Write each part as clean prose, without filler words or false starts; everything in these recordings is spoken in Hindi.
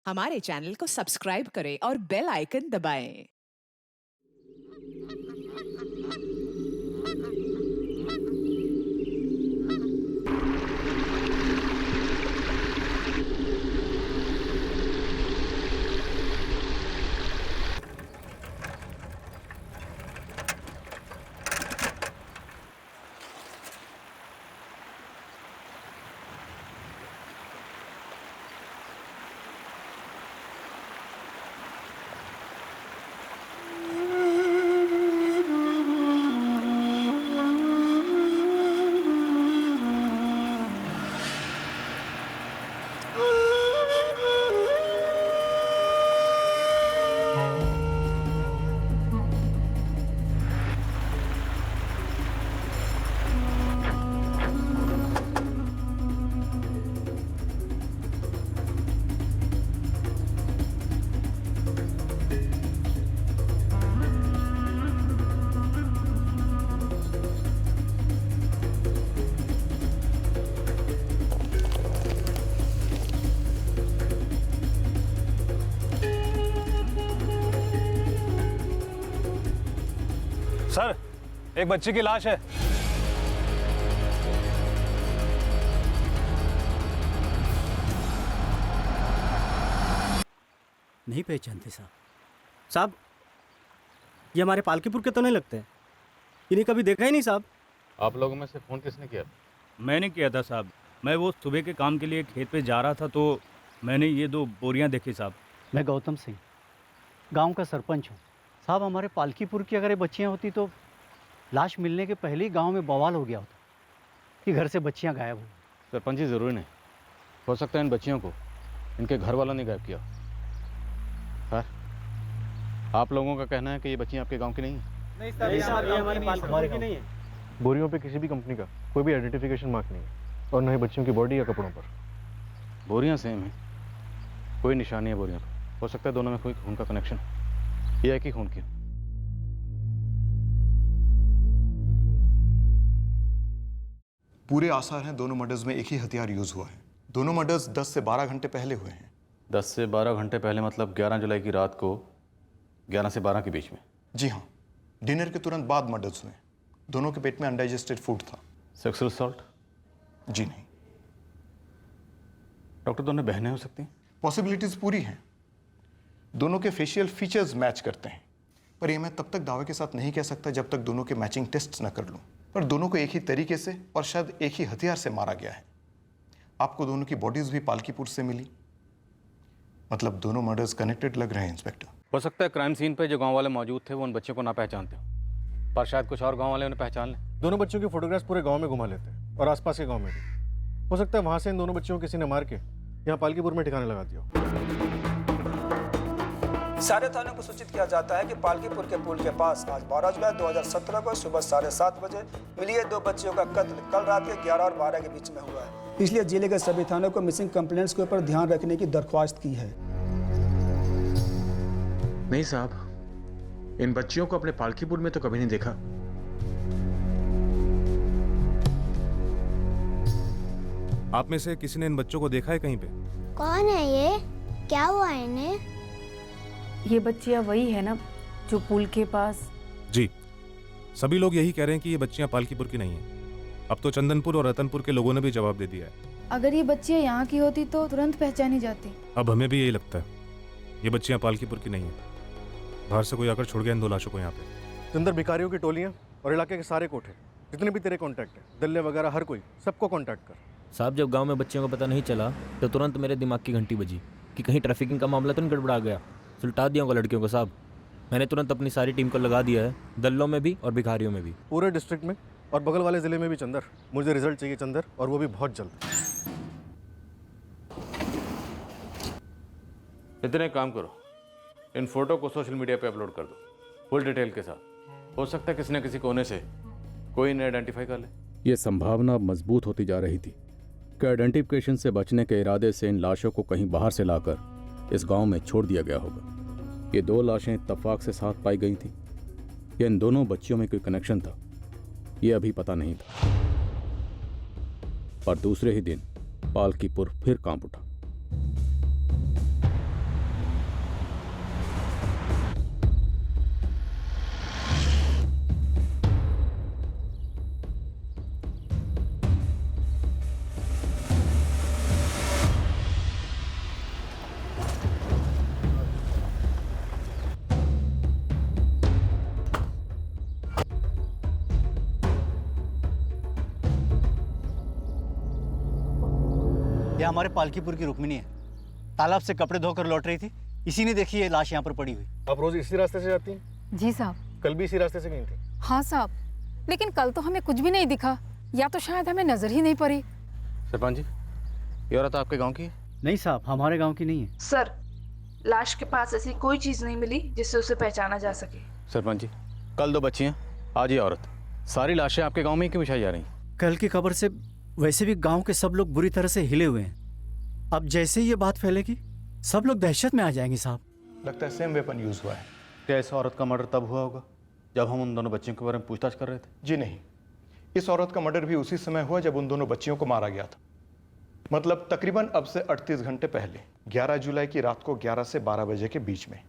हमारे चैनल को सब्सक्राइब करें और बेल आइकन दबाएं। सर, एक बच्चे की लाश है। नहीं पहचानते साहब। साहब, ये हमारे पालकीपुर के तो नहीं लगते? इन्हें कभी देखा ही नहीं साहब। आप लोगों में से फ़ोन किसने किया? मैंने किया था साहब। मैं वो सुबह के काम के लिए खेत पे जा रहा था तो मैंने ये 2 बोरियां देखी साहब। मैं गौतम सिंह, गांव का सरपंच हूँ। साहब, हमारे पालकीपुर की अगर ये बच्चियाँ होती तो लाश मिलने के पहले ही गांव में बवाल हो गया होता कि घर से बच्चियाँ गायब हो। सरपंच जी ज़रूरी नहीं, हो सकता है इन बच्चियों को इनके घर वालों ने गायब किया। सर, आप लोगों का कहना है कि ये बच्चियाँ आपके गांव की नहीं हैं? नहीं साहब, ये हमारे पालकीपुर की नहीं है। बोरियों पे किसी भी कंपनी का कोई भी आइडेंटिफिकेशन मार्क नहीं है और न ही बच्चियों की बॉडी या कपड़ों पर। बोरियाँ सेम हैं, कोई निशानी है बोरियों पर। हो सकता है दोनों में कोई खून का कनेक्शन, ये एक ही खून की। पूरे आसार हैं दोनों मर्डर्स में एक ही हथियार यूज हुआ है। दोनों मर्डर्स 10 से 12 घंटे पहले हुए हैं। 10 से 12 घंटे पहले मतलब 11 जुलाई की रात को 11 से 12 के बीच में? जी हाँ, डिनर के तुरंत बाद मर्डर्स हुए। दोनों के पेट में अनडाइजेस्टेड फूड था। Sexual assault? जी नहीं। डॉक्टर, दोनों बहनें हो सकती हैं? पॉसिबिलिटीज पूरी हैं। दोनों के फेशियल फीचर्स मैच करते हैं, पर यह मैं तब तक दावे के साथ नहीं कह सकता जब तक दोनों के मैचिंग टेस्ट न कर लूं। पर दोनों को एक ही तरीके से और शायद एक ही हथियार से मारा गया है। आपको दोनों की बॉडीज भी पालकीपुर से मिली, मतलब दोनों मर्डर्स कनेक्टेड लग रहे हैं इंस्पेक्टर। हो सकता है क्राइम सीन पे जो गांव वाले मौजूद थे वो उन बच्चों को ना पहचानते हो, पर शायद कुछ और गांव वाले उन्हें पहचान लें। दोनों बच्चों की फोटोग्राफ्स पूरे गांव में घुमा लेते हैं और आसपास के गांव में भी। हो सकता है वहां से इन दोनों बच्चों को किसी ने मार के यहाँ पालकीपुर में ठिकाने लगा दिया हो। सारे थानों को सूचित किया जाता है कि पालकीपुर के पुल के पास आज 12 जुलाई 2017 को सुबह 7:30 बजे मिली 2 बच्चियों का कत्ल कल रात के 11 और 12 के बीच में हुआ है। इसलिए जिले के सभी थानों को मिसिंग कंप्लेंट्स के ऊपर ध्यान रखने की दरख्वास्त की है। नहीं साहब, इन बच्चियों को अपने पालकीपुर में तो कभी नहीं देखा। आप में से किसी ने इन बच्चों को देखा है कहीं पे? कौन है ये? क्या हुआ इन्हें? ये बच्चियां वही है ना जो पुल के पास? जी, सभी लोग यही कह रहे हैं कि ये बच्चियां पालकीपुर की नहीं हैं। अब तो चंदनपुर और रतनपुर के लोगों ने भी जवाब दे दिया है। अगर ये बच्चियां यहाँ की होती तो तुरंत पहचानी जाती। अब हमें भी यही लगता है, ये बच्चियां पालकीपुर की नहीं है। बाहर से कोई आकर छोड़ गया इन 2 लाशों को यहाँ पे। अंदर भिखारियों की टोलियाँ और इलाके के सारे कोठे, जितने भी तेरे कॉन्टैक्ट हैं, दल्ले वगैरह, हर कोई, सबको कॉन्टैक्ट कर। साहब, जब गांव में बच्चियों को पता नहीं चला तो तुरंत मेरे दिमाग की घंटी बजी कि कहीं ट्रैफिकिंग का मामला तो नहीं गड़बड़ा गया। सुलटा दिया होगा लड़कियों को साहब। मैंने तुरंत अपनी सारी टीम को लगा दिया है, दल्लों में भी और भिखारियों में भी। पूरे डिस्ट्रिक्ट में और बगल वाले जिले में भी चंदर। मुझे रिजल्ट चाहिए चंदर, और वो भी बहुत जल्द। इतने काम करो, इन फोटो को सोशल मीडिया पे अपलोड कर दो फुल डिटेल के साथ। हो सकता है किसी न किसी कोने से कोई इन्हें आइडेंटिफाई कर ले। ये संभावना अब मजबूत होती जा रही थी कि आइडेंटिफिकेशन से बचने के इरादे से इन लाशों को कहीं बाहर से लाकर इस गांव में छोड़ दिया गया होगा। ये 2 लाशें इत्तफाक से साथ पाई गई थी या इन दोनों बच्चियों में कोई कनेक्शन था, ये अभी पता नहीं था। पर दूसरे ही दिन पालकीपुर फिर कांप उठा। हमारे पालकीपुर की रुक्मिनी है। तालाब से कपड़े धोकर लौट रही थी, इसी ने देखी ये लाश यहाँ पर पड़ी हुई। आप रोज इसी रास्ते से जाती हैं? जी साहब। कल भी इसी रास्ते से गई थी? हाँ साहब, लेकिन कल तो हमें कुछ भी नहीं दिखा, या तो शायद हमें नजर ही नहीं पड़ी। सरपंच जी, ये औरत आपके गांव की है? नहीं साहब, हमारे गांव की नहीं है। सर, लाश के पास ऐसी कोई चीज नहीं मिली जिससे उसे पहचाना जा सके। सरपंच जी, कल 2 बच्चियां, आज ये औरत, सारी लाशें आपके गांव में ही क्यों बिछाई जा रही? कल की खबर से वैसे भी गांव के सब लोग बुरी तरह से हिले हुए हैं। अब जैसे ही ये बात फैलेगी सब लोग दहशत में आ जाएंगे साहब। लगता है सेम वेपन यूज हुआ है। क्या इस औरत का मर्डर तब हुआ होगा जब हम उन दोनों बच्चियों के बारे में पूछताछ कर रहे थे? जी नहीं, इस औरत का मर्डर भी उसी समय हुआ जब उन दोनों बच्चियों को मारा गया था। मतलब तकरीबन अब से 38 घंटे पहले, 11 जुलाई की रात को 11 से 12 बजे के बीच में,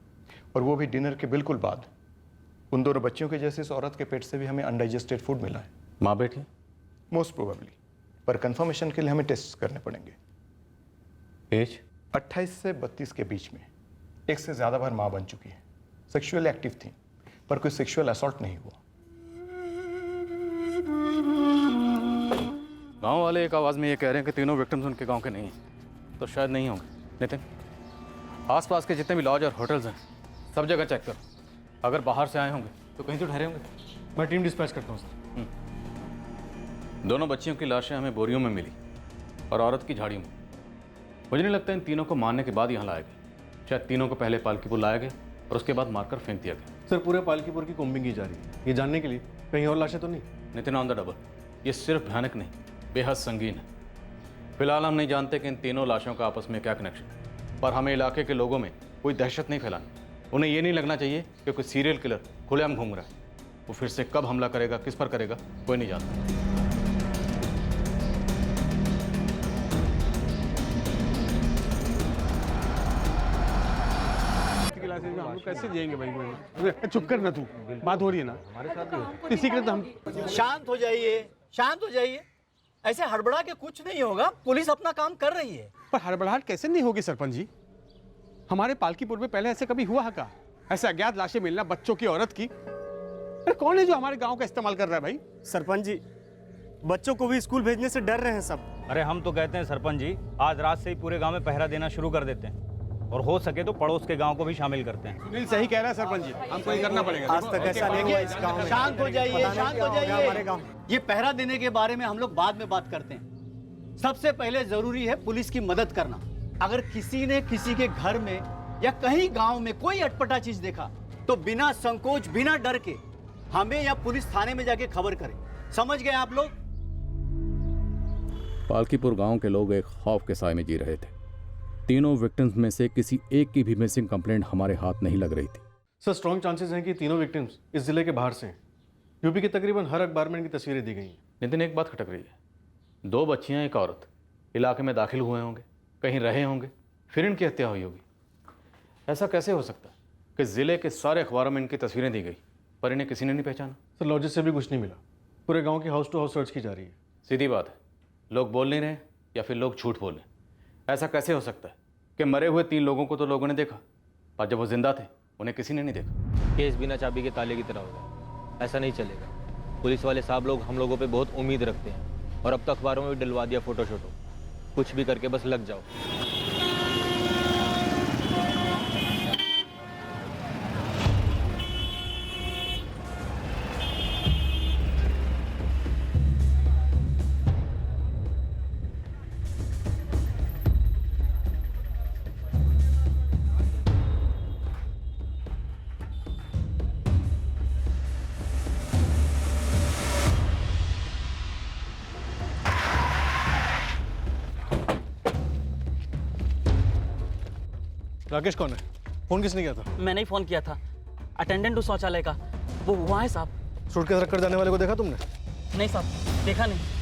और वो भी डिनर के बिल्कुल बाद। उन दोनों बच्चियों के जैसे इस औरत के पेट से भी हमें अनडाइजेस्टेड फूड मिला है। माँ बेटी? मोस्ट प्रोबेबली, पर कंफर्मेशन के लिए हमें टेस्ट करने पड़ेंगे। एज? 28 से 32 के बीच में। एक से ज़्यादा बार माँ बन चुकी है। सेक्सुअल एक्टिव थी, पर कोई सेक्सुअल असॉल्ट नहीं हुआ। गांव वाले एक आवाज़ में ये कह रहे हैं कि तीनों विक्टिम्स उनके गांव के नहीं हैं, तो शायद नहीं होंगे। नितिन, आसपास के जितने भी लॉज और होटल्स हैं सब जगह चेक करो। अगर बाहर से आए होंगे तो कहीं तो ठहरे होंगे। मैं टीम डिस्पैच करता हूँ सर। दोनों बच्चियों की लाशें हमें बोरियों में मिली और औरत की झाड़ियों में। मुझे नहीं लगता इन तीनों को मारने के बाद यहाँ लाया गया। शायद तीनों को पहले पालकीपुर लाया गया और उसके बाद मारकर फेंक दिया गया। सर, पूरे पालकीपुर की कोम्बिंग की जा रही है, ये जानने के लिए कहीं और लाशें तो नहीं? नितिन ऑन द डबल, ये सिर्फ भयानक नहीं, बेहद संगीन है। फिलहाल हम नहीं जानते कि इन तीनों लाशों का आपस में क्या कनेक्शन, पर हमें इलाके के लोगों में कोई दहशत नहीं फैलानी। उन्हें ये नहीं लगना चाहिए कि कोई सीरियल किलर खुलेआम घूम रहा है। वो फिर से कब हमला करेगा, किस पर करेगा, कोई नहीं जानता। हम लोग कैसे जाएंगे भाई? चुप कर ना, तू बात हो रही है ना हमारे साथ, इसी के तो हम। शांत हो जाइए, शांत हो जाइए। ऐसे हड़बड़ा के कुछ नहीं होगा, पुलिस अपना काम कर रही है। पर हड़बड़ाहट कैसे नहीं होगी सरपंच जी? हमारे पालकीपुर में पहले ऐसे कभी हुआ है क्या? ऐसे अज्ञात लाशें मिलना, बच्चों की, औरत की। अरे कौन है जो हमारे गांव का इस्तेमाल कर रहा है भाई? सरपंच जी, बच्चों को भी स्कूल भेजने से डर रहे हैं सब। अरे हम तो कहते हैं सरपंच जी, आज रात से ही पूरे गांव में पहरा देना शुरू कर देते हैं, और हो सके तो पड़ोस के गांव को भी शामिल करते हैं। सुनील सही कह रहा है सरपंच जी, हमको ये करना पड़ेगा। आज तक ऐसा नहीं हुआ इस गांव में। शांत हो जाइए, शांत हो जाइए। हमारे गांव ये पहरा देने के बारे में हम लोग बाद में बात करते हैं। सबसे पहले जरूरी है पुलिस की मदद करना। अगर किसी ने किसी के घर में या कहीं गांव में कोई अटपटा चीज देखा तो बिना संकोच, बिना डर के हमें या पुलिस थाने में जाके खबर करें। समझ गए आप लोग? पालकीपुर गांव के लोग एक खौफ के साए में जी रहे थे। तीनों विक्टिम्स में से किसी एक की भी मिसिंग कंप्लेंट हमारे हाथ नहीं लग रही थी। सर, स्ट्रॉन्ग चांसेस हैं कि तीनों विक्टिम्स इस जिले के बाहर से हैं। यूपी के तकरीबन हर अखबार में इनकी तस्वीरें दी गई हैं। नितिन, एक बात खटक रही है। 2 बच्चियां, एक औरत इलाके में दाखिल हुए होंगे, कहीं रहे होंगे, फिर इनकी हत्या हुई होगी। ऐसा कैसे हो सकता है कि ज़िले के सारे अखबारों में इनकी तस्वीरें दी गई पर इन्हें किसी ने नहीं पहचाना? सर, लॉजिस्ट से भी कुछ नहीं मिला। पूरे गांव की हाउस टू हाउस सर्च की जा रही है। सीधी बात है, लोग बोल नहीं रहे या फिर लोग झूठ बोल रहे हैं। ऐसा कैसे हो सकता है कि मरे हुए 3 लोगों को तो लोगों ने देखा, पर जब वो जिंदा थे उन्हें किसी ने नहीं देखा? केस बिना चाबी के ताले की तरह होगा, ऐसा नहीं चलेगा। पुलिस वाले साहब लोग हम लोगों पे बहुत उम्मीद रखते हैं, और अब तक अखबारों में भी डलवा दिया फोटो शोटो। कुछ भी करके बस लग जाओ। राकेश कौन है? फोन किसने किया था? मैंने ही फोन किया था, अटेंडेंट उस शौचालय का। वो वहाँ है साहब। सूटकेस रख कर जाने वाले को देखा तुमने? नहीं साहब, देखा नहीं।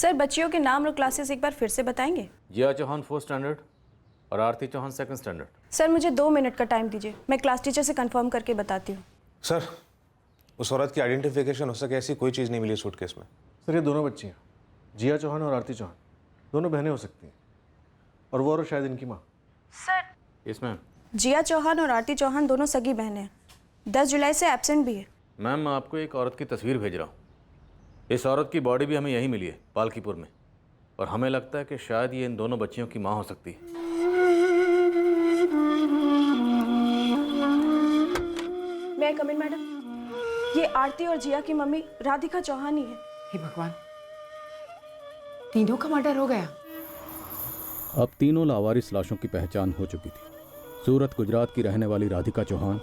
सर बच्चियों के नाम और क्लासेस एक बार फिर से बताएंगे? जिया चौहान 4th स्टैंडर्ड और आरती चौहान 2nd स्टैंडर्ड। सर मुझे 2 मिनट का टाइम दीजिए, मैं क्लास टीचर से कंफर्म करके बताती हूँ। सर उस औरत की आइडेंटिफिकेशन हो सके ऐसी कोई चीज़ नहीं मिली सूटकेस में। सर ये दोनों बच्चियाँ जिया चौहान और आरती चौहान दोनों बहनें हो सकती हैं, और वो और शायद इनकी माँ। सर इसमें जिया चौहान और आरती चौहान दोनों सगी बहनें हैं, 10 जुलाई से एब्सेंट भी है। मैम मैं आपको एक औरत की तस्वीर भेज रहा हूँ। इस औरत की बॉडी भी हमें यहीं मिली है, पालकीपुर में, और हमें लगता है कि शायद ये इन दोनों बच्चियों की माँ हो सकती है। मैं कम इन मैडम? ये आरती और जिया की मम्मी राधिका चौहान ही है। हे भगवान, तीनों का मर्डर हो गया। अब तीनों लावारिस लाशों की पहचान हो चुकी थी। सूरत गुजरात की रहने वाली राधिका चौहान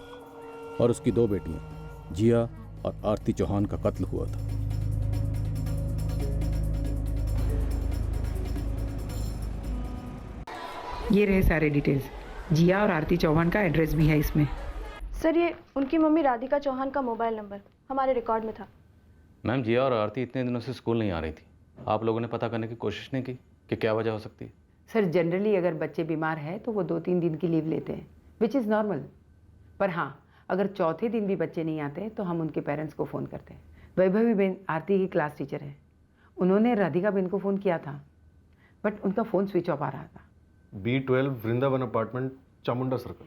और उसकी 2 बेटियां जिया और आरती चौहान का कत्ल हुआ था। ये रहे सारे डिटेल्स। जिया और आरती चौहान का एड्रेस भी है इसमें। सर ये उनकी मम्मी राधिका चौहान का मोबाइल नंबर हमारे रिकॉर्ड में था। मैम जिया और आरती इतने दिनों से स्कूल नहीं आ रही थी, आप लोगों ने पता करने की कोशिश नहीं की कि क्या वजह हो सकती है? सर जनरली अगर बच्चे बीमार हैं तो वो 2-3 दिन की लीव लेते हैं, विच इज़ नॉर्मल। पर हाँ, अगर चौथे दिन भी बच्चे नहीं आते तो हम उनके पेरेंट्स को फ़ोन करते हैं। वैभवी बेन आरती की क्लास टीचर है, उन्होंने राधिका बेन को फ़ोन किया था, बट उनका फ़ोन स्विच ऑफ आ रहा था। B12 Vrindavan apartment, Chamunda circle.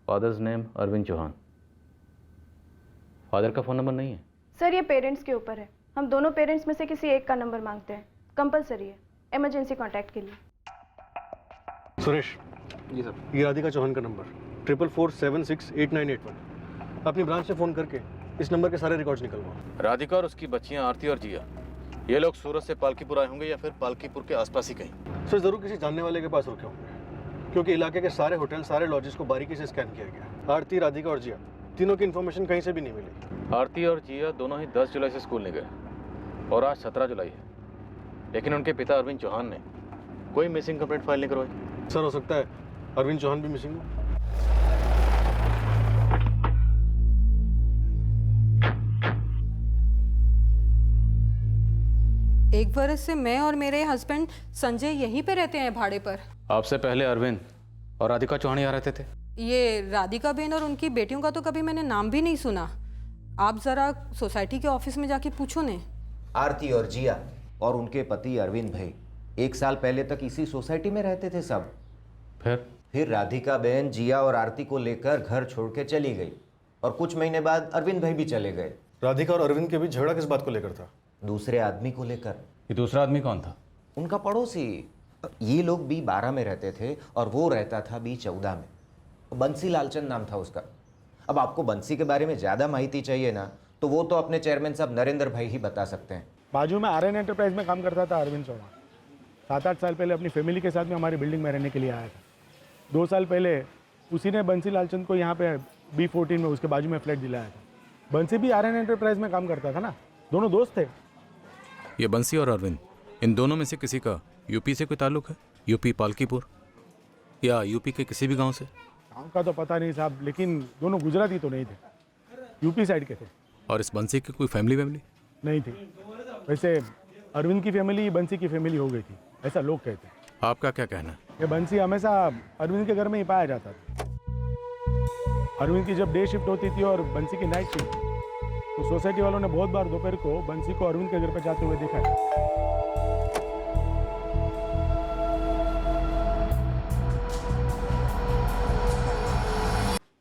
Father's name Arvind Chauhan. Father का फ़ोन नंबर नहीं है? सर ये पेरेंट्स के ऊपर है, हम दोनों पेरेंट्स में से किसी एक का नंबर मांगते हैं, कंपलसरी है इमरजेंसी कांटेक्ट के लिए। सुरेश। जी सर। ये राधिका चौहान का नंबर 44476891। अपनी ब्रांच से फ़ोन करके इस नंबर के सारे रिकॉर्ड्स निकलवाओ। राधिका और उसकी बच्चियां आरती और जिया, ये लोग सूरत से पालकीपुर आए होंगे या फिर पालकीपुर के आसपास ही कहीं? सर ज़रूर किसी जानने वाले के पास रुके होंगे, क्योंकि इलाके के सारे होटल, सारे लॉजेस को बारीकी से स्कैन किया गया। आरती, राधिका और जिया तीनों की इन्फॉर्मेशन कहीं से भी नहीं मिली। आरती और जिया दोनों ही 10 जुलाई से स्कूल नहीं गए और आज 17 जुलाई है, लेकिन उनके पिता अरविंद चौहान ने कोई मिसिंग कंप्लेंट फाइल नहीं करवाई। सर हो सकता है अरविंद चौहान भी मिसिंग हो। एक बरस से मैं और मेरे हस्बैंड संजय यहीं पे रहते हैं भाड़े पर। आपसे पहले अरविंद और राधिका चौहान यहाँ रहते थे? ये राधिका बेन और उनकी बेटियों का तो कभी मैंने नाम भी नहीं सुना। आप जरा सोसाइटी के ऑफिस में जाके पूछो ने। आरती और जिया और उनके पति अरविंद भाई 1 साल पहले तक इसी सोसाइटी में रहते थे सब। फिर राधिका बहन जिया और आरती को लेकर घर छोड़ के चली गई और कुछ महीने बाद अरविंद भाई भी चले गए। राधिका और अरविंद के बीच झगड़ा किस बात को लेकर था? दूसरे आदमी को लेकर। ये दूसरा आदमी कौन था? उनका पड़ोसी। ये लोग B12 में रहते थे और वो रहता था B14 में। बंसी लालचंद नाम था उसका। अब आपको बंसी के बारे में ज़्यादा माहिती चाहिए ना, तो वो तो अपने चेयरमैन साहब नरेंद्र भाई ही बता सकते हैं। बाजू में RN एंटरप्राइज में काम करता था अरविंद चौहान। 7-8 साल पहले अपनी फैमिली के साथ में हमारी बिल्डिंग में रहने के लिए आया था। 2 साल पहले उसी ने बंसी लालचंद को यहाँ पे B14 में उसके बाजू में फ्लैट दिलाया था। बंसी भी RN एंटरप्राइज में काम करता था ना, दोनों दोस्त थे। ये बंसी और अरविंद, इन दोनों में से किसी का यूपी से कोई ताल्लुक है? यूपी पालकीपुर या यूपी के किसी भी गांव से? गाँव का तो पता नहीं साहब, लेकिन दोनों गुजराती तो नहीं थे, यूपी साइड के थे। और इस बंसी की कोई फैमिली नहीं थी। वैसे अरविंद की फैमिली बंसी की फैमिली हो गई थी, ऐसा लोग कहते हैं। आपका क्या कहना है? ये बंसी हमेशा अरविंद के घर में ही पाया जाता था। अरविंद की जब डे शिफ्ट होती थी और बंसी की नाइट शिफ्ट, तो सोसाइटी वालों ने बहुत बार दोपहर को बंसी को अरविंद के घर पर जाते हुए देखा है।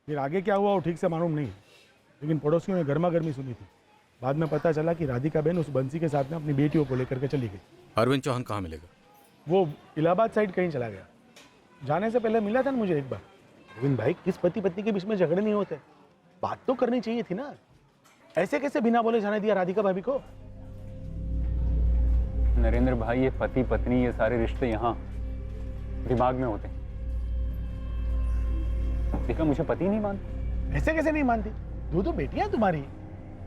फिर आगे क्या हुआ वो ठीक से मालूम नहीं, लेकिन पड़ोसियों ने गर्मा गर्मी सुनी थी। बाद में पता चला कि राधिका बहन उस बंसी के साथ में अपनी बेटियों को लेकर के चली गई। अरविंद चौहान कहाँ मिलेगा? वो इलाहाबाद साइड कहीं चला गया। जाने से पहले मिला था ना मुझे एक बार। अरविंद भाई, किस पति पत्नी के बीच में झगड़े नहीं होते, बात तो करनी चाहिए थी ना। ऐसे कैसे बिना बोले जाने दिया राधिका भाभी को? नरेंद्र भाई, ये पति पत्नी ये सारे रिश्ते यहाँ दिमाग में होते हैं। देखा, मुझे पति नहीं मानती। ऐसे कैसे नहीं मानती? दो तो बेटियां तुम्हारी।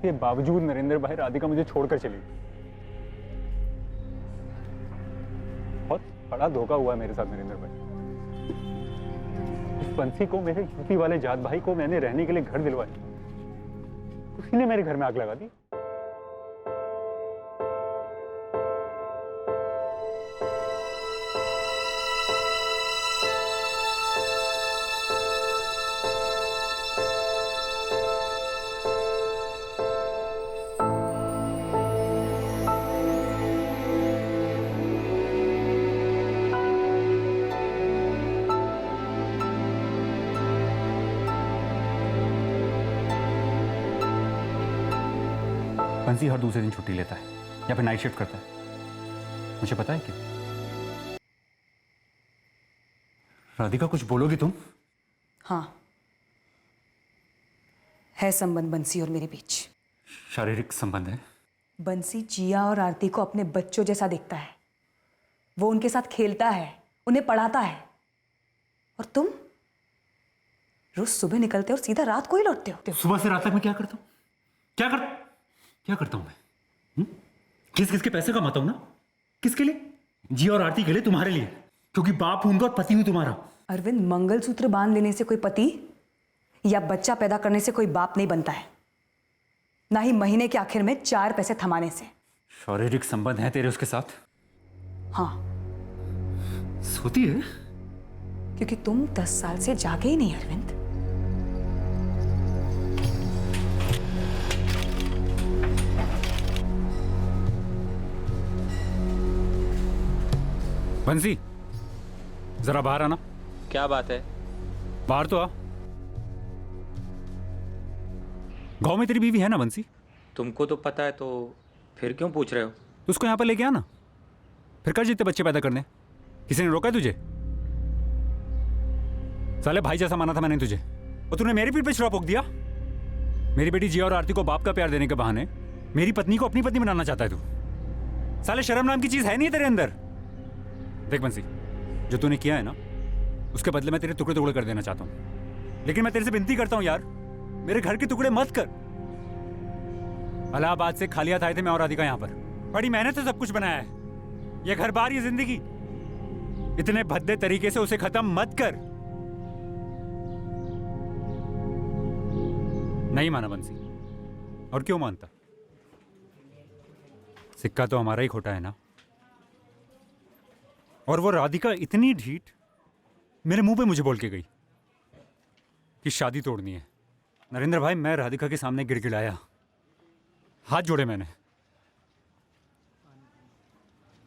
ये बावजूद नरेंद्र भाई राधिका मुझे छोड़कर चली। बहुत बड़ा धोखा हुआ है मेरे साथ नरेंद्र भाई। इस बंसी को, मेरे यूपी वाले जात भाई को मैंने रहने के लिए घर दिलवाया, उसी ने मेरे घर में आग लगा दी। बंसी हर दूसरे दिन छुट्टी लेता है या फिर नाइट शिफ्ट करता है, मुझे पता है क्या। राधिका कुछ बोलोगी तुम? हाँ, है संबंध बंसी और मेरे बीच। शारीरिक संबंध है? बंसी जिया और आरती को अपने बच्चों जैसा देखता है। वो उनके साथ खेलता है, उन्हें पढ़ाता है। और तुम रोज सुबह निकलते हो और सीधा रात को ही लौटते हो। सुबह से रात तक मैं क्या करता हूँ? क्या करता हूँ मैं? किस किस के पैसे कमाता हूँ ना? किसके लिए? जिया और आरती के लिए, तुम्हारे लिए, क्योंकि बाप हूं उनका और पति हूं तुम्हारा। अरविंद, मंगलसूत्र बांध लेने से कोई पति या बच्चा पैदा करने से कोई बाप नहीं बनता है, ना ही महीने के आखिर में 4 पैसे थमाने से। शारीरिक संबंध है तेरे उसके साथ? हाँ। सोती है? क्योंकि तुम 10 साल से जागे ही नहीं अरविंद। बंसी, जरा बाहर आना। क्या बात है? बाहर तो आ। गांव में तेरी बीवी है ना बंसी? तुमको तो पता है, तो फिर क्यों पूछ रहे हो? तो उसको यहाँ पर लेके आना, फिर कर जितने बच्चे पैदा करने। किसी ने रोका है तुझे? साले भाई जैसा माना था मैंने तुझे, और तूने मेरी पीठ पे छुरा पोक दिया। मेरी बेटी जिया और आरती को बाप का प्यार देने के बहाने मेरी पत्नी को अपनी पत्नी बनाना चाहता है तू। साले शर्म नाम की चीज है नहीं तेरे अंदर। देख बंसी, जो तूने किया है ना, उसके बदले मैं तेरे टुकड़े टुकड़े कर देना चाहता हूँ। लेकिन मैं तेरे से विनती करता हूँ यार, मेरे घर के टुकड़े मत कर। इलाहाबाद से खाली हाथ आए थे मैं और राधिका यहाँ पर, बड़ी मेहनत से सब कुछ बनाया है। ये घर बार, ये जिंदगी, इतने भद्दे तरीके से उसे खत्म मत कर। नहीं माना बंसी, और क्यों मानता? सिक्का तो हमारा ही खोटा है ना। और वो राधिका इतनी ढीठ मेरे मुंह पे मुझे बोल के गई कि शादी तोड़नी है। नरेंद्र भाई, मैं राधिका के सामने गिड़गिड़ाया, हाथ जोड़े मैंने,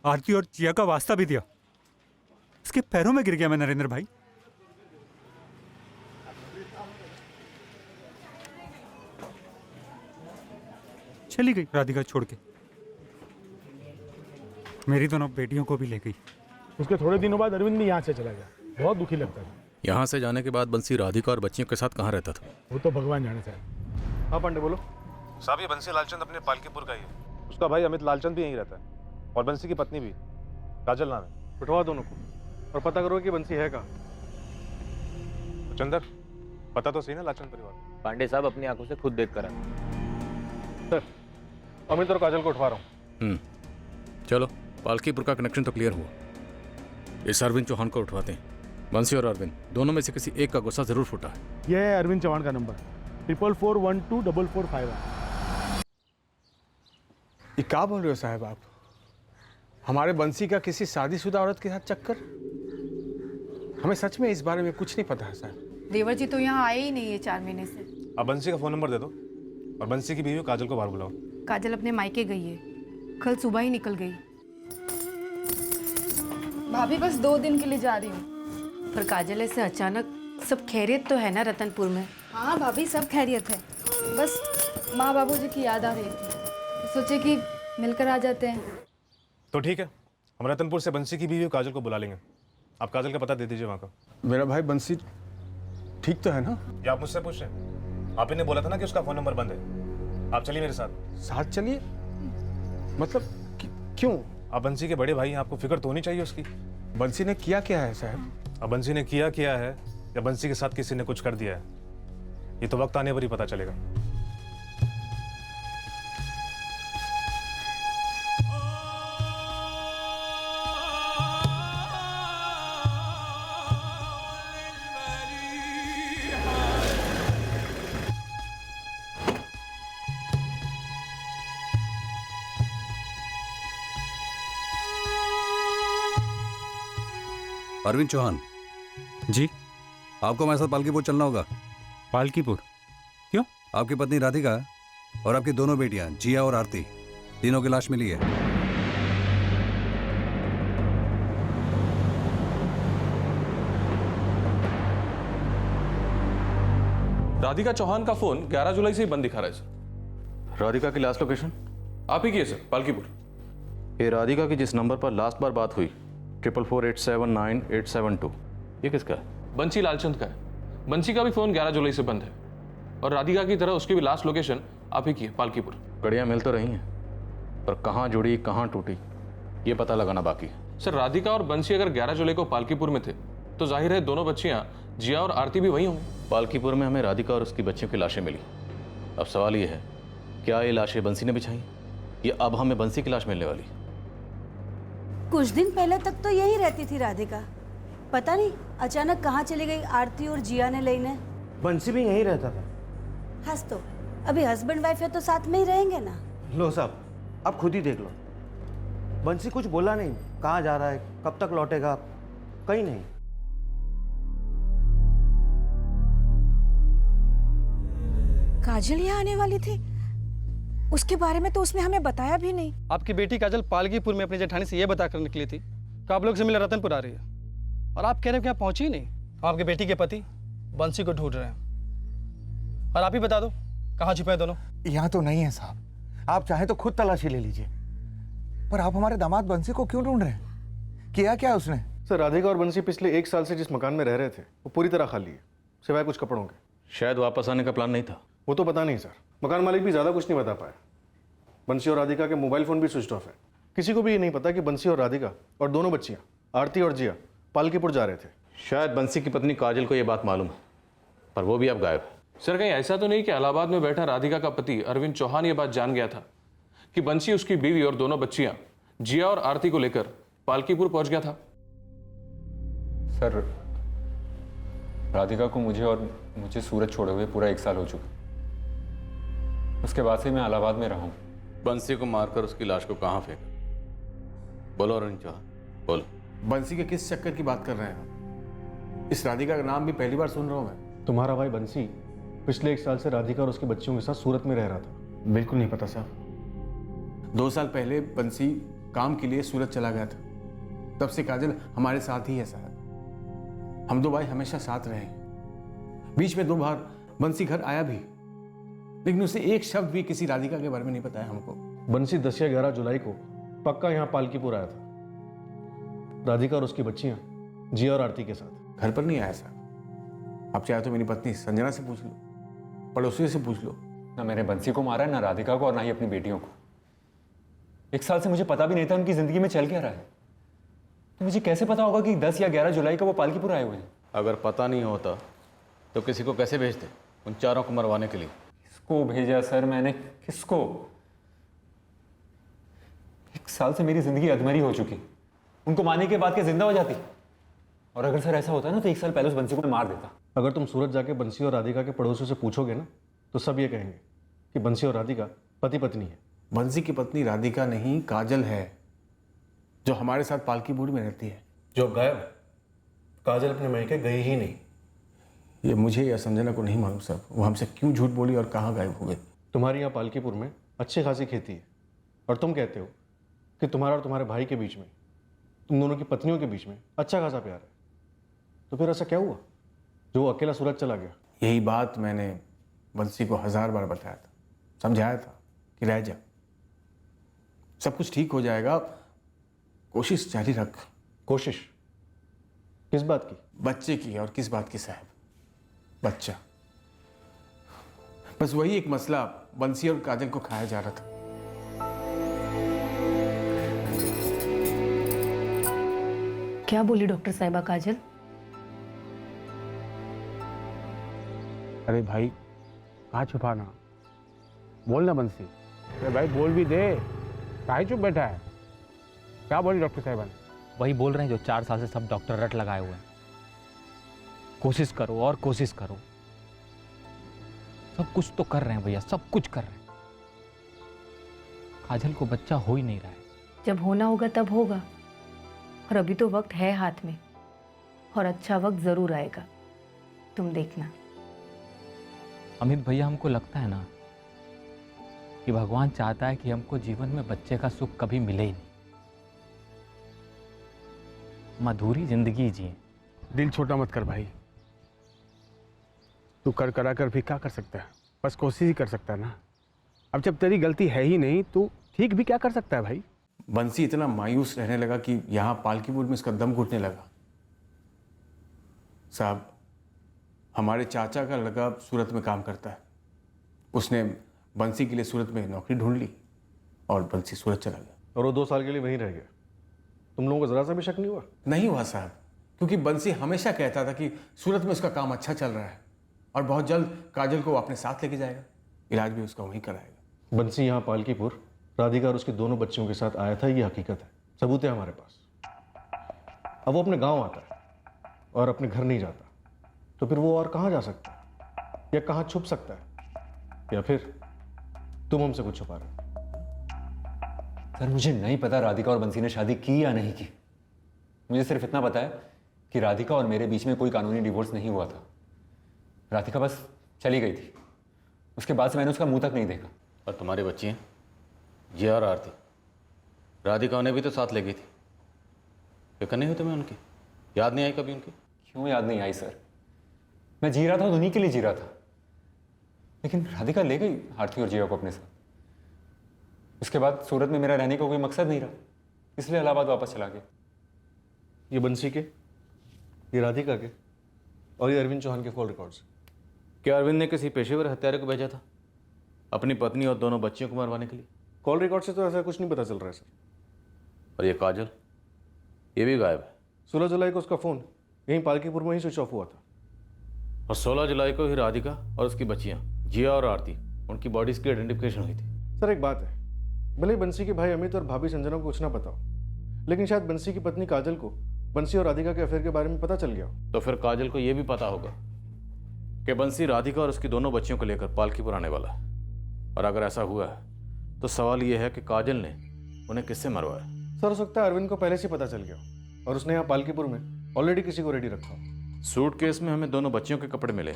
आरती और जिया का वास्ता भी दिया, उसके पैरों में गिर गया मैं नरेंद्र भाई। चली गई राधिका छोड़ के, मेरी दोनों बेटियों को भी ले गई। उसके थोड़े दिनों बाद अरविंद भी यहाँ से चला गया, बहुत दुखी लगता था। यहाँ से जाने के बाद बंसी राधिका और बच्चियों के साथ कहाँ रहता था? वो तो भगवान जाने साहब। हाँ पांडे बोलो। साहब, ये बंसी लालचंद अपने पालकीपुर का ही है। उसका भाई अमित लालचंद भी यहीं रहता है, और बंसी की पत्नी भी, काजल नाम है। उठवा दोनों को और पता करो कि बंसी है कहाँ। चंदर, पता तो सही ना लालचंद परिवार? पांडे साहब अपनी आंखों से खुद देख कर आए। सर, अमित और काजल को उठवा रहा हूँ। चलो, पालकीपुर का कनेक्शन तो क्लियर हुआ। इस अरविंद चौहान को उठवाते हैं। बंसी और अरविंद दोनों में से किसी एक का गुस्सा जरूर फूटा है। यह है अरविंद चौहान का नंबर, 44412445। ये क्या बोल रहे हो साहब आप? हमारे बंसी का किसी शादीशुदा औरत के साथ चक्कर? हमें सच में इस बारे में कुछ नहीं पता है साहब। देवर जी तो यहाँ आए ही नहीं है 4 महीने से। अब बंसी का फोन नंबर दे दो, और बंसी की बीवी काजल को बाहर बुलाओ। काजल अपने मायके गई है, कल सुबह ही निकल गई। भाभी बस 2 दिन के लिए जा रही हूँ। पर काजल ऐसे अचानक, सब खैरियत तो है ना रतनपुर में? हाँ भाभी, सब खैरियत है, बस माँ बाबूजी की याद आ रही थी, सोचे कि मिलकर आ जाते हैं। तो ठीक है, हम रतनपुर से बंसी की बीवी काजल को बुला लेंगे। आप काजल का पता दे दीजिए वहाँ का। मेरा भाई बंसी ठीक तो है ना? ये आप मुझसे पूछ रहे हैं? आप ही ने बोला था ना कि उसका फोन नंबर बंद है। आप चलिए मेरे साथ। साथ चलिए? मतलब क्यों? आप बंसी के बड़े भाई हैं, आपको फिक्र तो होनी चाहिए उसकी। बंसी ने किया क्या है साहब? अब बंसी ने किया है या बंसी के साथ किसी ने कुछ कर दिया है, ये तो वक्त आने पर ही पता चलेगा। अरविंद चौहान जी, आपको हमारे साथ पालकीपुर चलना होगा। पालकीपुर क्यों? आपकी पत्नी राधिका और आपकी दोनों बेटियां जिया और आरती, तीनों की लाश मिली है। राधिका चौहान का फोन 11 जुलाई से ही बंद दिखा रहा है सर। राधिका की लास्ट लोकेशन? आप ही किए सर, पालकीपुर। ये राधिका की जिस नंबर पर लास्ट बार बात हुई 444879 ये किसका है? बंसी लालचंद का है। बंसी का भी फोन 11 जुलाई से बंद है और राधिका की तरह उसकी भी लास्ट लोकेशन आप ही की है, पालकीपुर। कड़ियाँ मिल तो रही हैं पर कहाँ जुड़ी कहाँ टूटी ये पता लगाना बाकी है। सर राधिका और बंसी अगर 11 जुलाई को पालकीपुर में थे तो जाहिर है दोनों बच्चियां जिया और आरती भी वहीं होंगी। पालकीपुर में हमें राधिका और उसकी बच्चियों की लाशें मिली। अब सवाल ये है, क्या ये लाशें बंसी ने बिछाई या अब हमें बंसी की लाश मिलने वाली? कुछ दिन पहले तक तो यही रहती थी राधिका, पता नहीं अचानक कहाँ चली गई आरती और जिया ने लेने। बंसी भी यहीं रहता था। हंस तो अभी हस्बैंड वाइफ है तो साथ में ही रहेंगे ना। लो साहब, आप खुद ही देख लो। बंसी कुछ बोला नहीं, कहाँ जा रहा है, कब तक लौटेगा, कहीं नहीं। काजल यहाँ आने वाली थी, उसके बारे में तो उसने हमें बताया भी नहीं। आपकी बेटी काजल पालकीपुर में अपनी जेठानी से ये बताकर निकली थी कि आप लोग से मिले रतनपुर आ रही है, और आप कह रहे हो कि यहाँ पहुंची ही नहीं। आपके बेटी के पति बंसी को ढूंढ रहे हैं, और आप ही बता दो कहाँ छुपे हैं दोनों। यहाँ तो नहीं है साहब, आप चाहे तो खुद तलाशी ले लीजिए, पर आप हमारे दामाद बंसी को क्यों ढूंढ रहे हैं? किया क्या उसने? सर राधिका और बंसी पिछले 1 साल से जिस मकान में रह रहे थे वो पूरी तरह खाली है, सिवाय कुछ कपड़ों के। शायद वापस आने का प्लान नहीं था। वो तो पता नहीं सर, मकान मालिक भी ज़्यादा कुछ नहीं बता पाया। बंसी और राधिका के मोबाइल फ़ोन भी स्विच ऑफ है। किसी को भी ये नहीं पता कि बंसी और राधिका और दोनों बच्चियाँ आरती और जिया पालकीपुर जा रहे थे। शायद बंसी की पत्नी काजल को ये बात मालूम है, पर वो भी अब गायब है। सर कहीं ऐसा तो नहीं कि इलाहाबाद में बैठा राधिका का पति अरविंद चौहान ये बात जान गया था कि बंसी उसकी बीवी और दोनों बच्चियां जिया और आरती को लेकर पालकीपुर पहुंच गया था? सर राधिका को मुझे सूरत छोड़े हुए पूरा 1 साल हो चुका। उसके बाद से मैं इलाहाबाद में रहा हूँ। बंसी को मारकर उसकी लाश को कहाँ फेंका? बोलो अरविंद चौहान, बोलो। बंसी के किस चक्कर की बात कर रहे हैं आप? इस राधिका का नाम भी पहली बार सुन रहा हूँ मैं। तुम्हारा भाई बंसी पिछले 1 साल से राधिका और उसकी बच्चियों के साथ सूरत में रह रहा था। बिल्कुल नहीं पता साहब। 2 साल पहले बंसी काम के लिए सूरत चला गया था, तब से काजल हमारे साथ ही है साहब। हम 2 भाई हमेशा साथ रहे। बीच में 2 बार बंसी घर आया भी, लेकिन उसे एक शब्द भी किसी राधिका के बारे में नहीं बताया हमको। बंसी 10 या 11 जुलाई को पक्का यहाँ पालकीपुर आया था, राधिका और उसकी बच्चियाँ जिया और आरती के साथ। घर पर नहीं आया साहब। आप चाहे तो मेरी पत्नी संजना से पूछ लो, पड़ोसी से पूछ लो। ना मैंने बंसी को मारा है, ना राधिका को, और ना ही अपनी बेटियों को। 1 साल से मुझे पता भी नहीं था उनकी जिंदगी में चल क्या रहा है। तो मुझे कैसे पता होगा कि 10 या 11 जुलाई को वो पालकीपुर आए हुए हैं? अगर पता नहीं होता तो किसी को कैसे भेजते उन चारों को मरवाने के लिए? किसको भेजा सर मैंने, किसको? 1 साल से मेरी जिंदगी अधमरी हो चुकी। उनको मारने के बाद क्या जिंदा हो जाती? और अगर सर ऐसा होता ना तो 1 साल पहले उस बंसी को मैं मार देता। अगर तुम सूरत जाके बंसी और राधिका के पड़ोसियों से पूछोगे ना तो सब ये कहेंगे कि बंसी और राधिका पति पत्नी है। बंसी की पत्नी राधिका नहीं, काजल है, जो हमारे साथ पालकीपुर में रहती है। जो गायब है, काजल अपने मैके गई ही नहीं। ये मुझे या संजना को नहीं मालूम साहब, वो हमसे क्यों झूठ बोली और कहाँ गायब हो गए। तुम्हारे यहाँ पालकीपुर में अच्छी खासी खेती है और तुम कहते हो कि तुम्हारा और तुम्हारे भाई के बीच में, तुम दोनों की पत्नियों के बीच में अच्छा खासा प्यार है। तो फिर ऐसा क्या हुआ जो वो अकेला सूरत चला गया? यही बात मैंने बंसी को 1000 बार बताया था, समझाया था कि रह जा, सब कुछ ठीक हो जाएगा, कोशिश जारी रख। कोशिश किस बात की? बच्चे की। और किस बात की साहब? बच्चा। बस वही एक मसला बंसी और काजल को खाया जा रहा था। क्या बोली डॉक्टर साहिबा काजल? अरे भाई कहाँ छुपाना, बोल ना बंसी। अरे भाई बोल भी दे, काहे चुप बैठा है? क्या बोली डॉक्टर साहिबा ने? वही बोल रहे हैं जो 4 साल से सब डॉक्टर रट लगाए हुए हैं। कोशिश करो और कोशिश करो, सब कुछ तो कर रहे हैं भैया, सब कुछ कर रहे हैं। काजल को बच्चा हो ही नहीं रहा है। जब होना होगा तब होगा, और अभी तो वक्त है हाथ में, और अच्छा वक्त जरूर आएगा, तुम देखना। अमित भैया, हमको लगता है ना कि भगवान चाहता है कि हमको जीवन में बच्चे का सुख कभी मिले ही नहीं, मधुरी जिंदगी जिए। दिल छोटा मत कर भाई, तू कर करा कर भी क्या कर सकता है, बस कोशिश ही कर सकता है ना। अब जब तेरी गलती है ही नहीं तो ठीक भी क्या कर सकता है भाई? बंसी इतना मायूस रहने लगा कि यहाँ पालकीपुर में इसका दम घुटने लगा। साहब, हमारे चाचा का लड़का सूरत में काम करता है। उसने बंसी के लिए सूरत में नौकरी ढूंढ ली और बंसी सूरत चला गया। और वो 2 साल के लिए वहीं रह गया। तुम लोगों को ज़रा सा भी शक नहीं हुआ? नहीं हुआ साहब, क्योंकि बंसी हमेशा कहता था कि सूरत में उसका काम अच्छा चल रहा है और बहुत जल्द काजल को अपने साथ लेके जाएगा, इलाज भी उसका वहीं कराएगा। बंसी यहाँ पालकीपुर राधिका और उसके दोनों बच्चियों के साथ आया था, ये हकीकत है, सबूत है हमारे पास। अब वो अपने गांव आता है और अपने घर नहीं जाता, तो फिर वो और कहाँ जा सकता है या कहाँ छुप सकता है? या फिर तुम हमसे कुछ छुपा रहे हो? सर मुझे नहीं पता राधिका और बंसी ने शादी की या नहीं की। मुझे सिर्फ इतना पता है कि राधिका और मेरे बीच में कोई कानूनी डिवोर्स नहीं हुआ था। राधिका बस चली गई थी, उसके बाद से मैंने उसका मुंह तक नहीं देखा। और तुम्हारी बच्ची हैं जिया और आरती, राधिका उन्हें भी तो साथ ले गई थी। फिक्र नहीं हुई तुम्हें उनकी? याद नहीं आई कभी उनकी? क्यों याद नहीं आई सर? मैं जी रहा था और उन्हीं के लिए जी रहा था, लेकिन राधिका ले गई आरती और जिया को अपने साथ। उसके बाद सूरत में मेरा रहने का कोई मकसद नहीं रहा, इसलिए इलाहाबाद वापस चला गया। ये बंसी के, ये राधिका के और ये अरविंद चौहान के कॉल रिकॉर्ड्स। क्या अरविंद ने किसी पेशेवर हत्यारे को भेजा था अपनी पत्नी और दोनों बच्चियों को मरवाने के लिए? कॉल रिकॉर्ड से तो ऐसा कुछ नहीं पता चल रहा है सर। और ये काजल, ये भी गायब है। 16 जुलाई को उसका फ़ोन यहीं पालकीपुर में ही स्विच ऑफ हुआ था। और 16 जुलाई को ही राधिका और उसकी बच्चियां जिया और आरती, उनकी बॉडीज की आइडेंटिफिकेशन हुई थी। सर एक बात है, भले बंसी के भाई अमित और भाभी संजना को कुछ ना पता हो, लेकिन शायद बंसी की पत्नी काजल को बंसी और राधिका के अफेयर के बारे में पता चल गया हो। तो फिर काजल को यह भी पता होगा कि बंसी राधिका और उसकी दोनों बच्चियों को लेकर पालकीपुर आने वाला है। और अगर ऐसा हुआ है तो सवाल यह है कि काजल ने उन्हें किससे मरवाया? सर हो सकता है अरविंद को पहले से पता चल गया हो और उसने यहाँ पालकीपुर में ऑलरेडी किसी को रेडी रखा हो। सूटकेस में हमें दोनों बच्चियों के कपड़े मिले,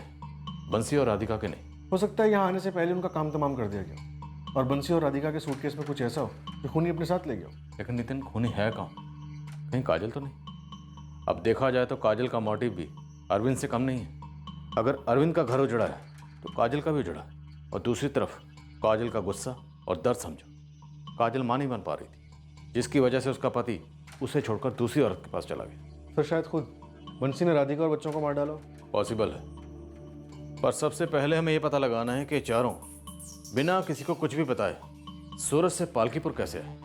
बंसी और राधिका के नहीं। हो सकता है यहाँ आने से पहले उनका काम तमाम कर दिया गया और बंसी और राधिका के सूटकेस में कुछ ऐसा हो कि खूनी अपने साथ ले गया हो। लेकिन नितिन, खूनी है कौन? कहीं काजल तो नहीं? अब देखा जाए तो काजल का मोटिव भी अरविंद से कम नहीं है। अगर अरविंद का घर उजड़ा है तो काजल का भी उजड़ा है। और दूसरी तरफ काजल का गुस्सा और दर्द समझो। काजल मां नहीं बन पा रही थी, जिसकी वजह से उसका पति उसे छोड़कर दूसरी औरत के पास चला गया। सर शायद खुद बंसी ने राधिका और बच्चों को मार डाला। पॉसिबल है, पर सबसे पहले हमें यह पता लगाना है कि चारों बिना किसी को कुछ भी बताए सूरत से पालकीपुर कैसे आए।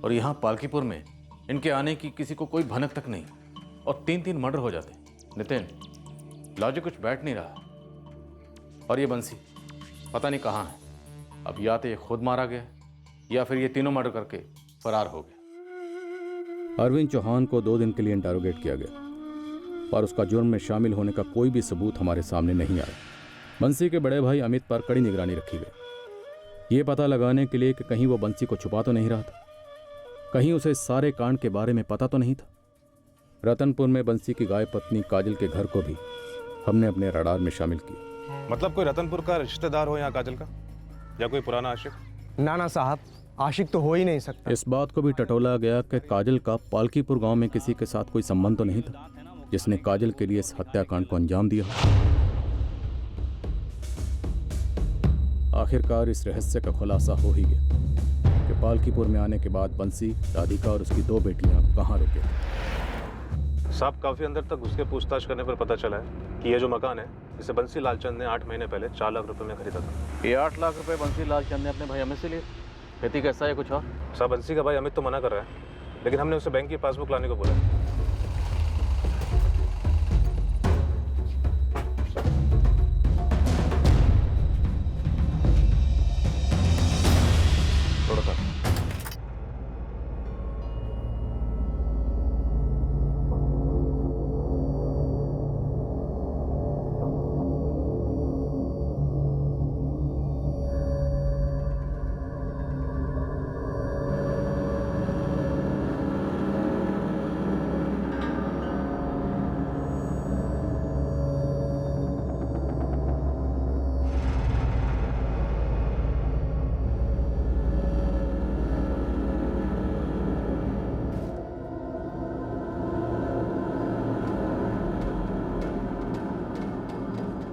और यहाँ पालकीपुर में इनके आने की किसी को कोई भनक तक नहीं, और 3-3 मर्डर हो जाते। नितिन, लॉजिक कुछ बैठ नहीं रहा। और ये बंसी पता नहीं कहाँ है। अब या तो ये खुद मारा गया या फिर ये तीनों मर्डर करके फरार हो गया। अरविंद चौहान को 2 दिन के लिए इंटरोगेट किया गया और उसका जुर्म में शामिल होने का कोई भी सबूत हमारे सामने नहीं आया। बंसी के बड़े भाई अमित पर कड़ी निगरानी रखी गई, ये पता लगाने के लिए कि कहीं वो बंसी को छुपा तो नहीं रहा था, कहीं उसे इस सारे कांड के बारे में पता तो नहीं था। रतनपुर में बंसी की गाय पत्नी काजल के घर को भी हमने अपने रडार में शामिल किया। मतलब कोई रतनपुर का रिश्तेदार हो यहाँ काजल का, या कोई पुराना आशिक? ना साहब, आशिक तो हो ही नहीं सकता। इस बात को भी टटोला गया कि काजल का पालकीपुर गांव में किसी के साथ कोई संबंध तो नहीं था जिसने काजल के लिए इस हत्याकांड को अंजाम दिया। आखिरकार इस रहस्य का खुलासा हो ही गया कि पालकीपुर में आने के बाद बंसी, राधिका और उसकी 2 बेटियां कहाँ रुके। साहब, काफी अंदर तक उसके पूछताछ करने पर पता चला है कि यह जो मकान है इसे बंसी लालचंद ने 8 महीने पहले 4 लाख रुपए में खरीदा था। ये 8 लाख रुपए बंसी लालचंद ने अपने भाई अमित से लिए। खेती कैसा है कुछ और? साहब, बंसी का भाई अमित तो मना कर रहा है, लेकिन हमने उसे बैंक की पासबुक लाने को बोला है। थोड़ा सा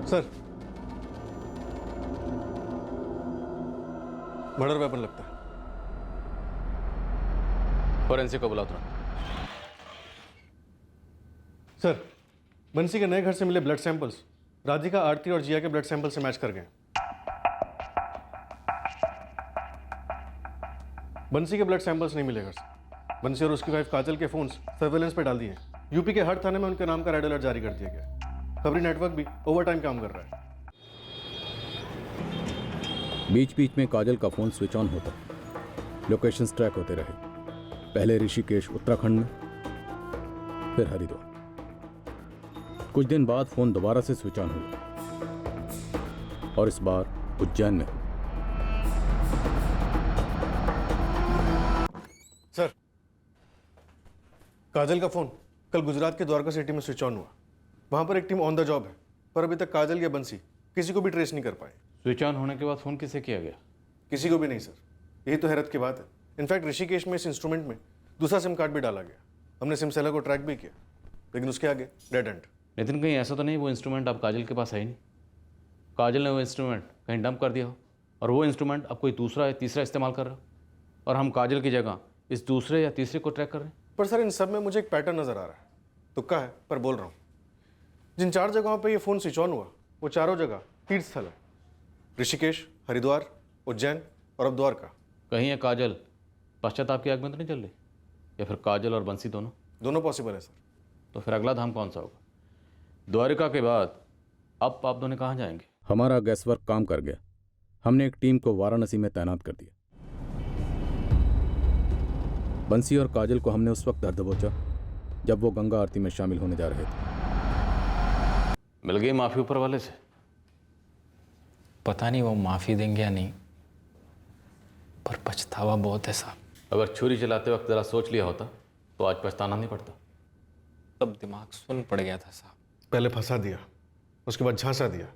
सर मर्डर वेपन लगता है। फोरेंसिक को बुलाओ तुरंत। सर, बंसी के नए घर से मिले ब्लड सैंपल्स राधिका, आरती और जिया के ब्लड सैंपल से मैच कर गए। बंसी के ब्लड सैंपल्स नहीं मिले घर से। बंसी और उसकी वाइफ काजल के फोन्स सर्वेलेंस पे डाल दिए। यूपी के हर थाने में उनके नाम का रेड अलर्ट जारी कर दिया गया। खबरी नेटवर्क भी ओवरटाइम काम कर रहा है। बीच बीच में काजल का फोन स्विच ऑन होता, लोकेशंस ट्रैक होते रहे। पहले ऋषिकेश उत्तराखंड में, फिर हरिद्वार। कुछ दिन बाद फोन दोबारा से स्विच ऑन हुआ और इस बार उज्जैन में। सर, काजल का फोन कल गुजरात के द्वारका सिटी में स्विच ऑन हुआ। वहां पर एक टीम ऑन द जॉब है, पर अभी तक काजल या बंसी किसी को भी ट्रेस नहीं कर पाए। स्विच ऑन होने के बाद फोन किसे किया गया? किसी को भी नहीं सर, यही तो हैरत की बात है। इनफैक्ट ऋषिकेश में इस इंस्ट्रूमेंट में दूसरा सिम कार्ड भी डाला गया। हमने सिम सेलर को ट्रैक भी किया, लेकिन उसके आगे डेड एंड। नितिन, कहीं ऐसा तो नहीं वो इंस्ट्रूमेंट अब काजल के पास है ही नहीं? काजल ने वो इंस्ट्रूमेंट कहीं डंप कर दिया हो और वो इंस्ट्रूमेंट अब कोई दूसरा या तीसरा इस्तेमाल कर रहा हो और हम काजल की जगह इस दूसरे या तीसरे को ट्रैक कर रहे हैं। पर सर, इन सब में मुझे एक पैटर्न नजर आ रहा है। तुक्का है पर बोल रहा हूँ। जिन 4 जगहों पे ये फ़ोन स्विच ऑन हुआ, वो चारों जगह तीर्थ स्थल है। ऋषिकेश, हरिद्वार, उज्जैन और अब द्वारका। कहीं ये काजल पश्चाताप की आग में तो नहीं चल रही? या फिर काजल और बंसी दोनों पॉसिबल है सर। तो फिर अगला धाम कौन सा होगा? द्वारिका के बाद अब आप दोनों कहाँ जाएंगे? हमारा गैसवर्क काम कर गया। हमने एक टीम को वाराणसी में तैनात कर दिया। बंसी और काजल को हमने उस वक्त दर दबोचा जब वो गंगा आरती में शामिल होने जा रहे थे। मिल गई माफी ऊपर वाले से? पता नहीं वो माफ़ी देंगे या नहीं, पर पछतावा बहुत है साहब। अगर छुरी चलाते वक्त ज़रा सोच लिया होता तो आज पछताना नहीं पड़ता। तब दिमाग सुन पड़ गया था साहब। पहले फंसा दिया, उसके बाद झांसा दिया,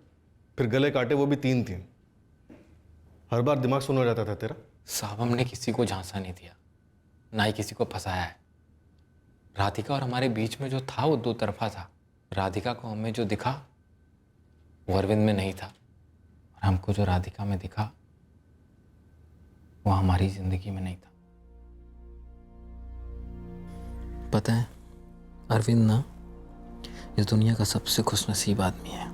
फिर गले काटे, वो भी 3-3। हर बार दिमाग सुन हो जाता था तेरा। साहब, हमने किसी को झांसा नहीं दिया, ना ही किसी को फंसाया है। राधिका और हमारे बीच में जो था वो 2 तरफा था। राधिका को हमें जो दिखा वो अरविंद में नहीं था, और हमको जो राधिका में दिखा वो हमारी जिंदगी में नहीं था। पता है अरविंद ना इस दुनिया का सबसे खुशनसीब आदमी है।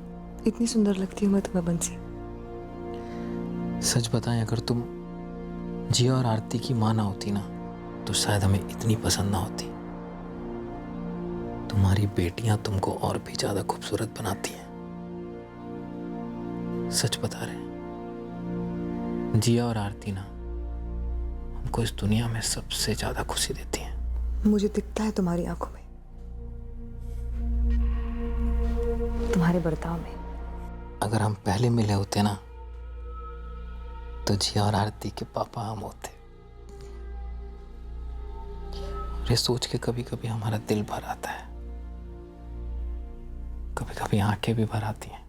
इतनी सुंदर लगती हूँ मैं तुम्हें बंसी। सच बताएं, अगर तुम जिया और आरती की माँ ना होती ना तो शायद हमें इतनी पसंद ना होती। तुम्हारी बेटियां तुमको और भी ज्यादा खूबसूरत बनाती हैं। सच बता रहे हैं, जिया और आरती ना हमको इस दुनिया में सबसे ज्यादा खुशी देती हैं। मुझे दिखता है तुम्हारी आंखों में, तुम्हारे बर्ताव में। अगर हम पहले मिले होते ना तो जिया और आरती के पापा हम होते। ये सोच के कभी कभी हमारा दिल भर आता है, कभी कभी आंखें भी भर आती हैं।